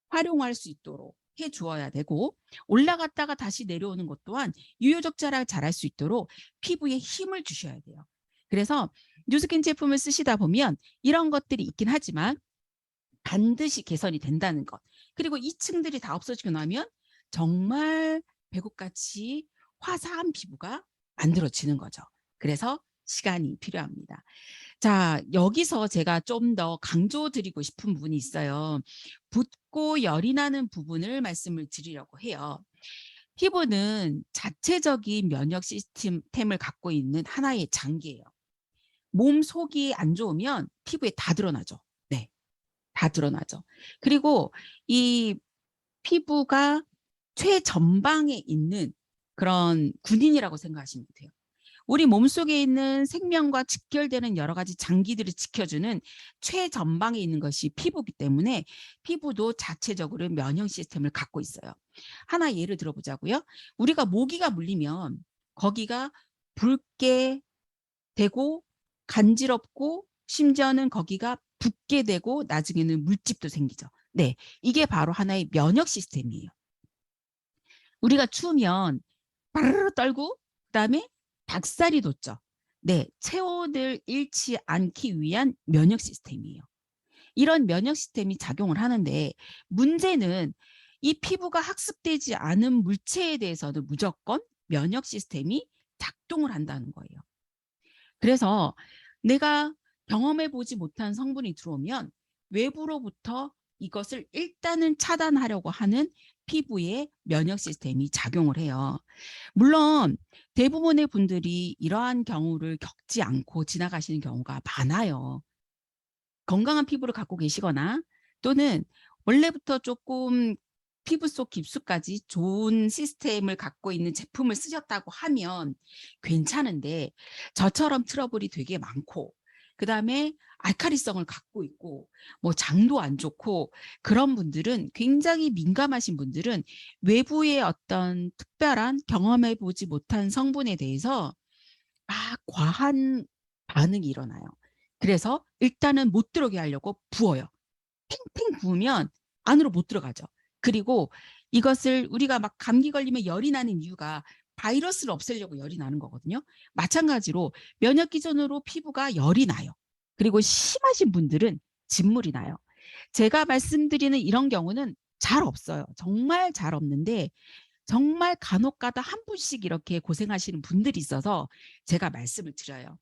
활용할 수 있도록 해 주어야 되고 올라갔다가 다시 내려오는 것 또한 유효적절하게 잘할 수 있도록 피부에 힘을 주셔야 돼요. 그래서 뉴스킨 제품을 쓰시다 보면 이런 것들이 있긴 하지만 반드시 개선이 된다는 것. 그리고 이 층들이 다 없어지고 나면 정말 배꼽같이 화사한 피부가 만들어지는 거죠. 그래서 시간이 필요합니다. 자, 여기서 제가 좀 더 강조드리고 싶은 부분이 있어요. 붓고 열이 나는 부분을 말씀을 드리려고 해요. 피부는 자체적인 면역 시스템을 갖고 있는 하나의 장기예요. 몸 속이 안 좋으면 피부에 다 드러나죠. 네, 다 드러나죠. 그리고 이 피부가 최전방에 있는 그런 군인이라고 생각하시면 돼요. 우리 몸속에 있는 생명과 직결되는 여러 가지 장기들을 지켜주는 최전방에 있는 것이 피부이기 때문에 피부도 자체적으로 면역 시스템을 갖고 있어요. 하나 예를 들어보자고요. 우리가 모기가 물리면 거기가 붉게 되고 간지럽고 심지어는 거기가 붓게 되고 나중에는 물집도 생기죠. 네, 이게 바로 하나의 면역 시스템이에요. 우리가 추우면 빠르르 떨고 그다음에 닭살이 돋죠. 네, 체온을 잃지 않기 위한 면역 시스템이에요. 이런 면역 시스템이 작용을 하는데 문제는 이 피부가 학습되지 않은 물체에 대해서는 무조건 면역 시스템이 작동을 한다는 거예요. 그래서 내가 경험해 보지 못한 성분이 들어오면 외부로부터 이것을 일단은 차단하려고 하는 피부의 면역 시스템이 작용을 해요. 물론 대부분의 분들이 이러한 경우를 겪지 않고 지나가시는 경우가 많아요. 건강한 피부를 갖고 계시거나 또는 원래부터 조금 피부 속 깊숙까지 좋은 시스템을 갖고 있는 제품을 쓰셨다고 하면 괜찮은데 저처럼 트러블이 되게 많고 그다음에 알칼리성을 갖고 있고 뭐 장도 안 좋고 그런 분들은 굉장히 민감하신 분들은 외부의 어떤 특별한 경험해 보지 못한 성분에 대해서 막 과한 반응이 일어나요. 그래서 일단은 못 들어오게 하려고 부어요. 탱탱 부으면 안으로 못 들어가죠. 그리고 이것을 우리가 막 감기 걸리면 열이 나는 이유가 바이러스를 없애려고 열이 나는 거거든요. 마찬가지로 면역 기전으로 피부가 열이 나요. 그리고 심하신 분들은 진물이 나요. 제가 말씀드리는 이런 경우는 잘 없어요. 정말 잘 없는데 정말 간혹 가다 한 분씩 이렇게 고생하시는 분들이 있어서 제가 말씀을 드려요.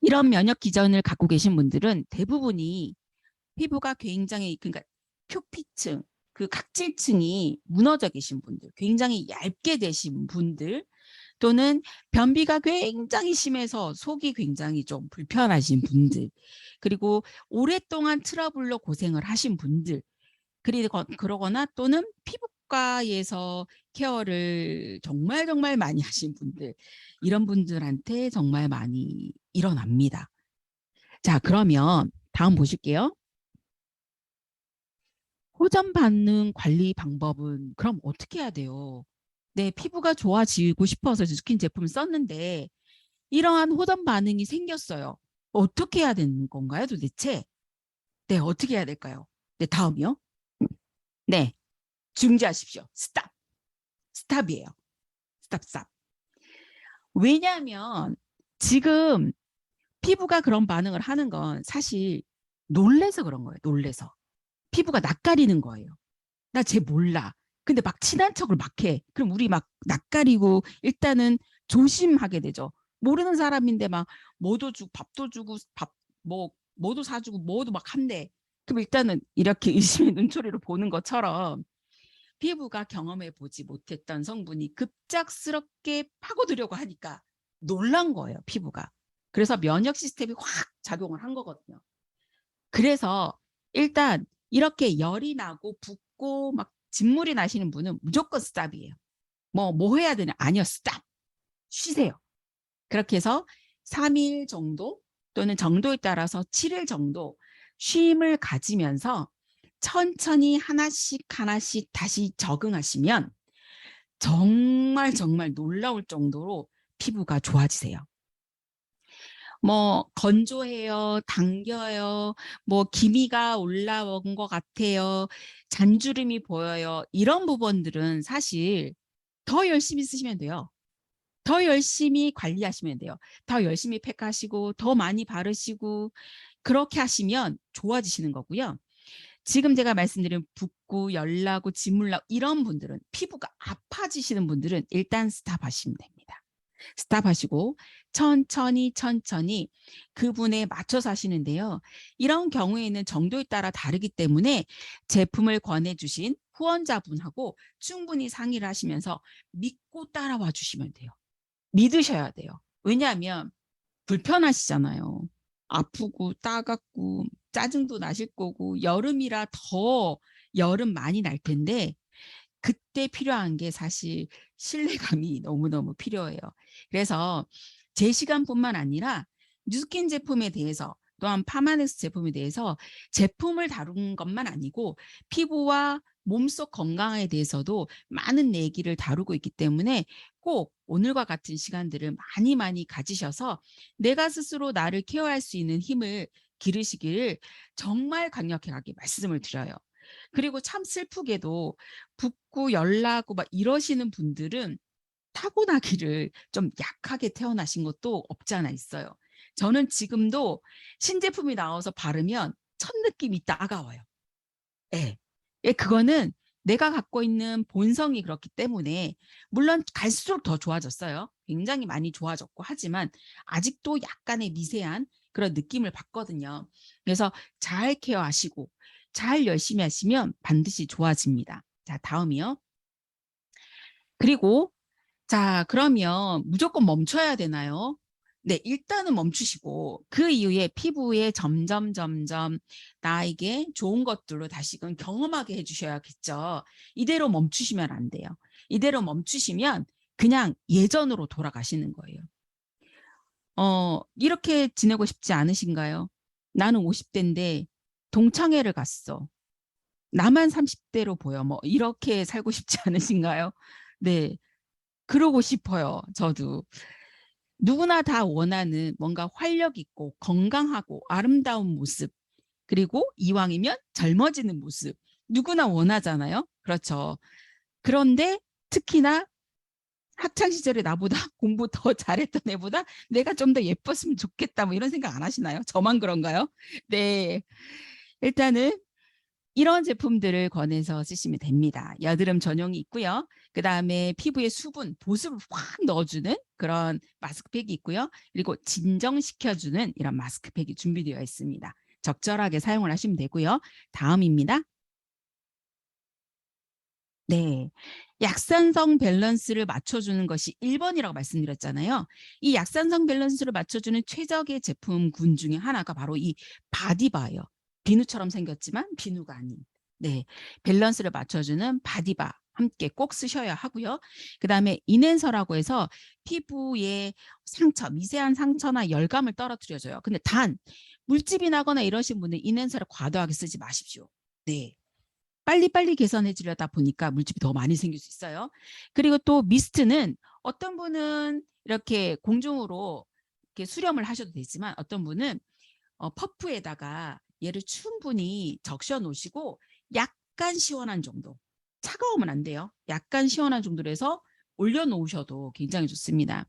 이런 면역 기전을 갖고 계신 분들은 대부분이 피부가 굉장히 그러니까 표피층, 그 각질층이 무너져 계신 분들, 굉장히 얇게 되신 분들 또는 변비가 굉장히 심해서 속이 굉장히 좀 불편하신 분들 그리고 오랫동안 트러블로 고생을 하신 분들 그러거나 또는 피부과에서 케어를 정말 많이 하신 분들 이런 분들한테 정말 많이 일어납니다. 자, 그러면 다음 보실게요. 호전 반응 관리 방법은 그럼 어떻게 해야 돼요? 네, 피부가 좋아지고 싶어서 뉴스킨 제품을 썼는데 이러한 호전 반응이 생겼어요. 어떻게 해야 되는 건가요, 도대체? 네, 어떻게 해야 될까요? 네, 다음이요. 네, 중지하십시오. 스탑. 스탑이에요. 스탑. 왜냐하면 지금 피부가 그런 반응을 하는 건 사실 놀래서 그런 거예요. 놀래서. 피부가 낯가리는 거예요. 나 쟤 몰라. 근데 막 친한 척을 막 해. 그럼 우리 막 낯가리고 일단은 조심하게 되죠. 모르는 사람인데 막 뭐도 주고 밥도 주고 뭐도 사주고 뭐도 막 한대. 그럼 일단은 이렇게 의심의 눈초리로 보는 것처럼 피부가 경험해 보지 못했던 성분이 급작스럽게 파고들려고 하니까 놀란 거예요, 피부가. 그래서 면역 시스템이 확 작용을 한 거거든요. 그래서 일단 이렇게 열이 나고 붓고 막 진물이 나시는 분은 무조건 스탑이에요. 뭐 해야 되냐? 아니요, 스탑. 쉬세요. 그렇게 해서 3일 정도 또는 정도에 따라서 7일 정도 쉼을 가지면서 천천히 하나씩 다시 적응하시면 정말 놀라울 정도로 피부가 좋아지세요. 뭐 건조해요, 당겨요, 뭐 기미가 올라온 것 같아요, 잔주름이 보여요. 이런 부분들은 사실 더 열심히 쓰시면 돼요. 더 열심히 관리하시면 돼요. 더 열심히 팩하시고 더 많이 바르시고 그렇게 하시면 좋아지시는 거고요. 지금 제가 말씀드린 붓고 열나고 짓물나고 이런 분들은 피부가 아파지시는 분들은 일단 스탑하시면 됩니다. 스탑하시고 천천히 그분에 맞춰서 하시는데요. 이런 경우에는 정도에 따라 다르기 때문에 제품을 권해주신 후원자분하고 충분히 상의를 하시면서 믿고 따라와 주시면 돼요. 믿으셔야 돼요. 왜냐하면 불편하시잖아요. 아프고 따갑고 짜증도 나실 거고 여름이라 더 여름 많이 날 텐데 그때 필요한 게 사실 신뢰감이 너무너무 필요해요. 그래서 제 시간뿐만 아니라 뉴스킨 제품에 대해서 또한 파마넥스 제품에 대해서 제품을 다룬 것만 아니고 피부와 몸속 건강에 대해서도 많은 얘기를 다루고 있기 때문에 꼭 오늘과 같은 시간들을 많이 가지셔서 내가 스스로 나를 케어할 수 있는 힘을 기르시기를 정말 강력하게 말씀을 드려요. 그리고 참 슬프게도 붓고 열나고 막 이러시는 분들은 타고나기를 좀 약하게 태어나신 것도 없지 않아 있어요. 저는 지금도 신제품이 나와서 바르면 첫 느낌이 따가워요. 예. 예, 그거는 내가 갖고 있는 본성이 그렇기 때문에 물론 갈수록 더 좋아졌어요. 굉장히 많이 좋아졌고 하지만 아직도 약간의 미세한 그런 느낌을 받거든요. 그래서 잘 케어하시고 잘 열심히 하시면 반드시 좋아집니다. 자, 다음이요. 그리고 자, 그러면 무조건 멈춰야 되나요? 네, 일단은 멈추시고 그 이후에 피부에 점점 나에게 좋은 것들로 다시금 경험하게 해주셔야겠죠. 이대로 멈추시면 안 돼요. 이대로 멈추시면 그냥 예전으로 돌아가시는 거예요. 이렇게 지내고 싶지 않으신가요? 나는 50대인데 동창회를 갔어. 나만 30대로 보여. 뭐 이렇게 살고 싶지 않으신가요? 네, 그러고 싶어요. 저도. 누구나 다 원하는 뭔가 활력 있고 건강하고 아름다운 모습, 그리고 이왕이면 젊어지는 모습 누구나 원하잖아요. 그렇죠. 그런데 특히나 학창 시절에 나보다 공부 더 잘했던 애보다 내가 좀 더 예뻤으면 좋겠다 뭐 이런 생각 안 하시나요? 저만 그런가요? 네. 일단은 이런 제품들을 권해서 쓰시면 됩니다. 여드름 전용이 있고요. 그다음에 피부에 수분, 보습을 확 넣어주는 그런 마스크팩이 있고요. 그리고 진정시켜주는 이런 마스크팩이 준비되어 있습니다. 적절하게 사용을 하시면 되고요. 다음입니다. 네. 약산성 밸런스를 맞춰주는 것이 1번이라고 말씀드렸잖아요. 이 약산성 밸런스를 맞춰주는 최적의 제품군 중에 하나가 바로 이 바디바예요. 비누처럼 생겼지만 비누가 아닌. 네. 밸런스를 맞춰주는 바디바 함께 꼭 쓰셔야 하고요. 그 다음에 인앤서라고 해서 피부에 상처, 미세한 상처나 열감을 떨어뜨려줘요. 근데 단 물집이 나거나 이러신 분은 인앤서를 과도하게 쓰지 마십시오. 네. 빨리빨리 개선해 주려다 보니까 물집이 더 많이 생길 수 있어요. 그리고 또 미스트는 어떤 분은 이렇게 공중으로 이렇게 수렴을 하셔도 되지만 어떤 분은 퍼프에다가 얘를 충분히 적셔 놓으시고 약간 시원한 정도, 차가우면 안 돼요. 약간 시원한 정도로 해서 올려놓으셔도 굉장히 좋습니다.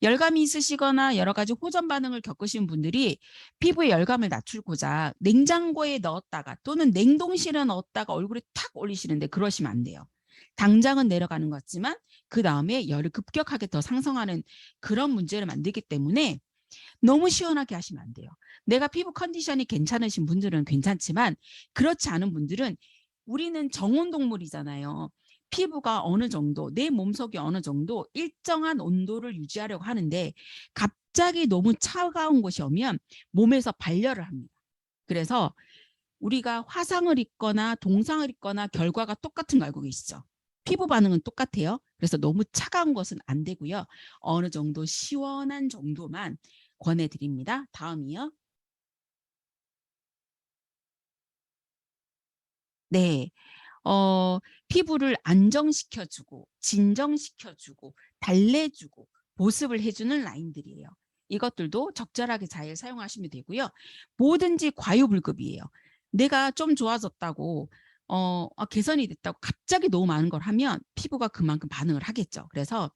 열감이 있으시거나 여러 가지 호전 반응을 겪으신 분들이 피부에 열감을 낮추고자 냉장고에 넣었다가 또는 냉동실에 넣었다가 얼굴에 탁 올리시는데 그러시면 안 돼요. 당장은 내려가는 것 같지만 그 다음에 열을 급격하게 더 상승하는 그런 문제를 만들기 때문에 너무 시원하게 하시면 안 돼요. 내가 피부 컨디션이 괜찮으신 분들은 괜찮지만 그렇지 않은 분들은 우리는 정온동물이잖아요. 피부가 어느 정도, 내 몸속이 어느 정도 일정한 온도를 유지하려고 하는데 갑자기 너무 차가운 곳이 오면 몸에서 발열을 합니다. 그래서 우리가 화상을 입거나 동상을 입거나 결과가 똑같은 거 알고 계시죠? 피부 반응은 똑같아요. 그래서 너무 차가운 것은 안 되고요. 어느 정도 시원한 정도만 권해드립니다. 다음이요. 네. 피부를 안정시켜주고 진정시켜주고 달래주고 보습을 해주는 라인들이에요. 이것들도 적절하게 잘 사용하시면 되고요. 뭐든지 과유불급이에요. 내가 좀 좋아졌다고 개선이 됐다고 갑자기 너무 많은 걸 하면 피부가 그만큼 반응을 하겠죠. 그래서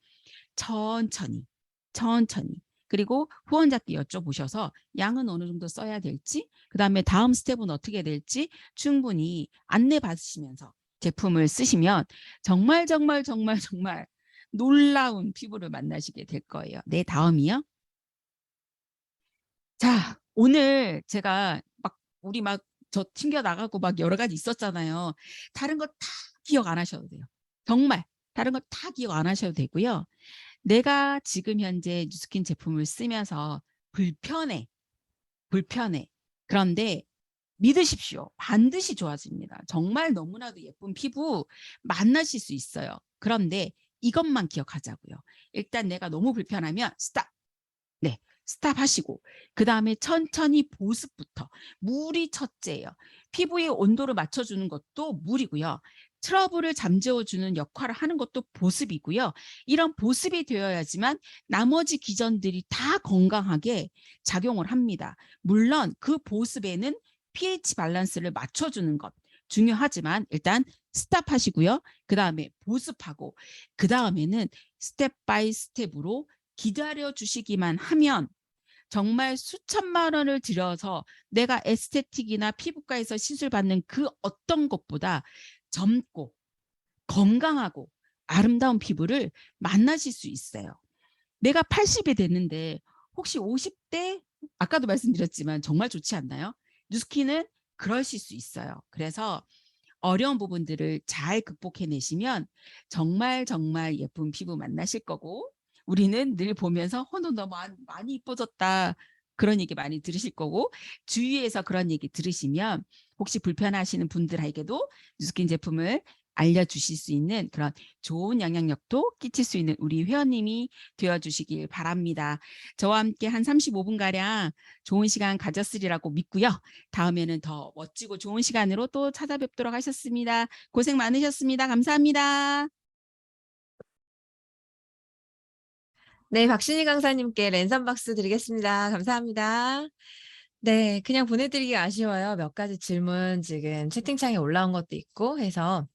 천천히, 천천히. 그리고 후원자께 여쭤보셔서 양은 어느 정도 써야 될지, 그다음에 다음 스텝은 어떻게 될지 충분히 안내 받으시면서 제품을 쓰시면 정말 정말 정말 정말 놀라운 피부를 만나시게 될 거예요. 네, 다음이요. 자, 오늘 제가 우리 저 튕겨 나가고 여러 가지 있었잖아요. 다른 거 다 기억 안 하셔도 돼요. 정말 다른 거 다 기억 안 하셔도 되고요. 내가 지금 현재 뉴스킨 제품을 쓰면서 불편해. 그런데 믿으십시오. 반드시 좋아집니다. 정말 너무나도 예쁜 피부 만나실 수 있어요. 그런데 이것만 기억하자고요. 일단 내가 너무 불편하면 스탑. 네, 스탑하시고 그 다음에 천천히 보습부터. 물이 첫째예요. 피부의 온도를 맞춰주는 것도 물이고요. 트러블을 잠재워주는 역할을 하는 것도 보습이고요. 이런 보습이 되어야지만 나머지 기전들이 다 건강하게 작용을 합니다. 물론 그 보습에는 pH 밸런스를 맞춰주는 것 중요하지만 일단 스탑하시고요. 그 다음에 보습하고 그 다음에는 스텝 바이 스텝으로 기다려 주시기만 하면 정말 수천만 원을 들여서 내가 에스테틱이나 피부과에서 시술받는 그 어떤 것보다 젊고 건강하고 아름다운 피부를 만나실 수 있어요. 내가 80이 됐는데 혹시 50대 아까도 말씀드렸지만 정말 좋지 않나요? 뉴스킨은 그러실 수 있어요. 그래서 어려운 부분들을 잘 극복해내시면 정말 정말 예쁜 피부 만나실 거고 우리는 늘 보면서 너 많이 이뻐졌다. 그런 얘기 많이 들으실 거고 주위에서 그런 얘기 들으시면 혹시 불편하시는 분들에게도 뉴스킨 제품을 알려주실 수 있는 그런 좋은 영향력도 끼칠 수 있는 우리 회원님이 되어주시길 바랍니다. 저와 함께 한 35분가량 좋은 시간 가졌으리라고 믿고요. 다음에는 더 멋지고 좋은 시간으로 또 찾아뵙도록 하셨습니다. 고생 많으셨습니다. 감사합니다. 네, 박신희 강사님께 랜선 박스 드리겠습니다. 감사합니다. 네, 그냥 보내드리기 아쉬워요. 몇 가지 질문 지금 채팅창에 올라온 것도 있고 해서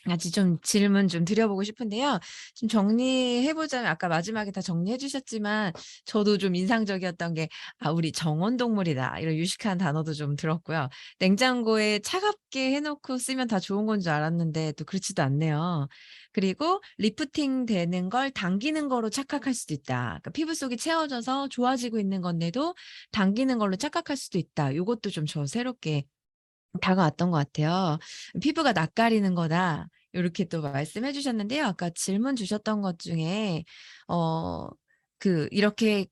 같이 좀 질문 좀 드려보고 싶은데요. 좀 정리해보자면 아까 마지막에 다 정리해 주셨지만 저도 좀 인상적이었던 게 우리 정원동물이다. 이런 유식한 단어도 좀 들었고요. 냉장고에 차갑게 해놓고 쓰면 다 좋은 건 줄 알았는데 또 그렇지도 않네요. 그리고 리프팅 되는 걸 당기는 거로 착각할 수도 있다. 그러니까 피부 속이 채워져서 좋아지고 있는 건데도 당기는 걸로 착각할 수도 있다. 이것도 좀 저 새롭게 다가왔던 것 같아요. 피부가 낯가리는 거다. 이렇게 또 말씀해 주셨는데요. 아까 질문 주셨던 것 중에 이렇게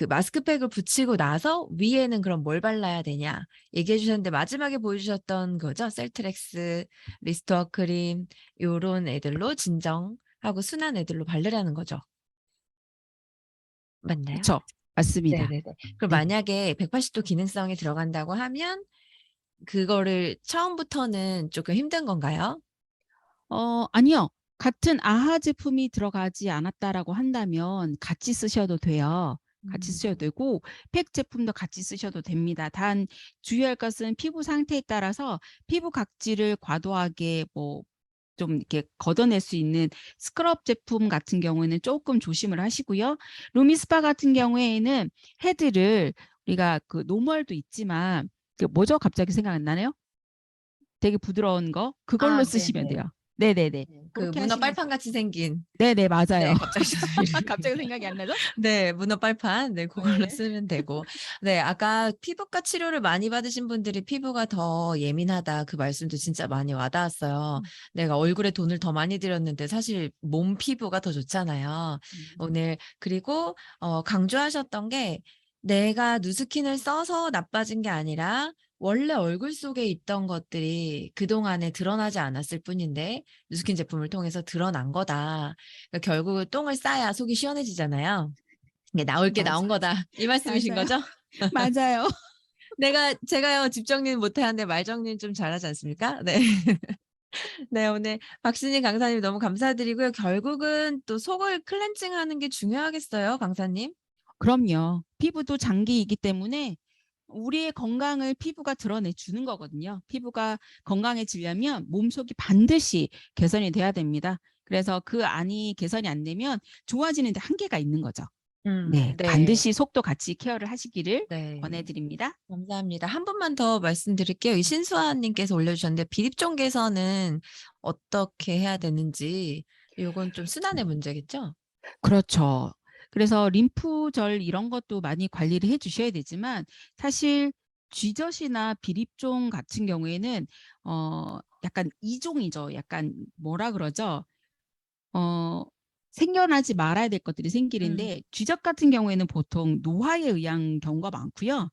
마스크팩을 붙이고 나서 위에는 그럼 뭘 발라야 되냐 얘기해 주셨는데 마지막에 보여주셨던 거죠. 셀트렉스, 리스토어 크림 요런 애들로 진정하고 순한 애들로 바르라는 거죠. 맞나요? 그렇죠. 맞습니다. 네네네. 그럼 네. 만약에 180도 기능성이 들어간다고 하면 그거를 처음부터는 조금 힘든 건가요? 아니요. 같은 아하 제품이 들어가지 않았다라고 한다면 같이 쓰셔도 돼요. 같이 쓰셔도 되고 팩 제품도 같이 쓰셔도 됩니다. 단 주의할 것은 피부 상태에 따라서 피부 각질을 과도하게 좀 이렇게 걷어낼 수 있는 스크럽 제품 같은 경우에는 조금 조심을 하시고요. 루미스파 같은 경우에는 헤드를 우리가 노멀도 있지만 뭐죠? 갑자기 생각 안 나네요? 되게 부드러운 거 그걸로 쓰시면 네네. 돼요. 네네네. 그 그렇게 문어 하시면 빨판 같이 생긴. 네네 맞아요. 네, 갑자기 갑자기 생각이 안 나죠? 네, 문어 빨판. 네, 그걸로 네. 쓰면 되고. 네, 아까 피부과 치료를 많이 받으신 분들이 피부가 더 예민하다 그 말씀도 진짜 많이 와닿았어요. 내가 얼굴에 돈을 더 많이 들였는데 사실 몸 피부가 더 좋잖아요. 오늘 그리고 강조하셨던 게 내가 누스킨을 써서 나빠진 게 아니라 원래 얼굴 속에 있던 것들이 그동안에 드러나지 않았을 뿐인데 누스킨 제품을 통해서 드러난 거다. 그러니까 결국은 똥을 싸야 속이 시원해지잖아요. 이게 나올 게 나온 거다. 이 말씀이신 맞아요. 거죠? 맞아요. 제가요, 집 정리는 못하는데 말 정리는 좀 잘하지 않습니까? 네. 네, 오늘 박신희 강사님 너무 감사드리고요. 결국은 또 속을 클렌징 하는 게 중요하겠어요, 강사님? 그럼요. 피부도 장기이기 때문에 우리의 건강을 피부가 드러내 주는 거거든요. 피부가 건강해지려면 몸속이 반드시 개선이 돼야 됩니다. 그래서 그 안이 개선이 안 되면 좋아지는데 한계가 있는 거죠. 네, 네. 반드시 속도 같이 케어를 하시기를 네. 권해드립니다. 감사합니다. 한 분만 더 말씀드릴게요. 이 신수아님께서 올려주셨는데 비립종 개선은 어떻게 해야 되는지 요건 좀 순환의 문제겠죠? 그렇죠. 그래서 림프절 이런 것도 많이 관리를 해주셔야 되지만 사실 쥐젖이나 비립종 같은 경우에는 약간 이종이죠. 약간 뭐라 그러죠? 생겨나지 말아야 될 것들이 생기는데 쥐젖 같은 경우에는 보통 노화에 의한 경우가 많고요.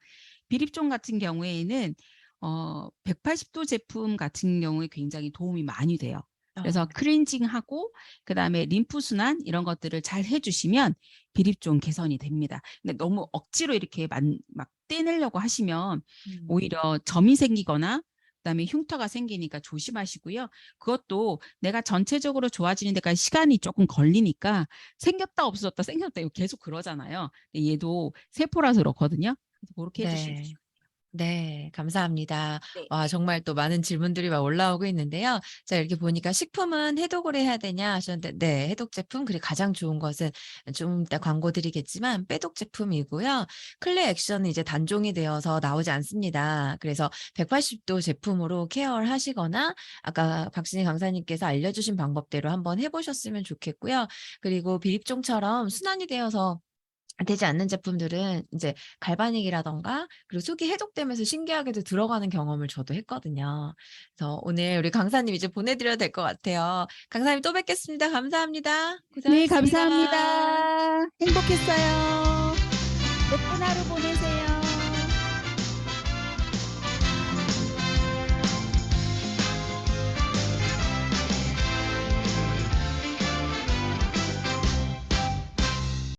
비립종 같은 경우에는 180도 제품 같은 경우에 굉장히 도움이 많이 돼요. 그래서 클렌징하고 그다음에 림프 순환 이런 것들을 잘 해주시면 비립종 개선이 됩니다. 근데 너무 억지로 이렇게 막 떼내려고 하시면 오히려 점이 생기거나 그다음에 흉터가 생기니까 조심하시고요. 그것도 내가 전체적으로 좋아지는 데까지 시간이 조금 걸리니까 생겼다 없어졌다 생겼다 이거 계속 그러잖아요. 근데 얘도 세포라서 그렇거든요. 그래서 그렇게 해주시면 네. 좋죠. 네, 감사합니다. 네. 와, 정말 또 많은 질문들이 막 올라오고 있는데요. 자, 이렇게 보니까 식품은 해독을 해야 되냐 하셨는데, 네, 해독 제품, 그리고 가장 좋은 것은 좀 이따 광고 드리겠지만, 빼독 제품이고요. 클레 액션은 이제 단종이 되어서 나오지 않습니다. 그래서 180도 제품으로 케어를 하시거나, 아까 박신희 강사님께서 알려주신 방법대로 한번 해보셨으면 좋겠고요. 그리고 비립종처럼 순환이 되어서 되지 않는 제품들은 이제 갈바닉이라던가 그리고 속이 해독되면서 신기하게도 들어가는 경험을 저도 했거든요. 그래서 오늘 우리 강사님 이제 보내드려야 될 것 같아요. 강사님 또 뵙겠습니다. 감사합니다. 네, 고생하셨습니다. 감사합니다. 행복했어요. 예쁜 하루 보내세요.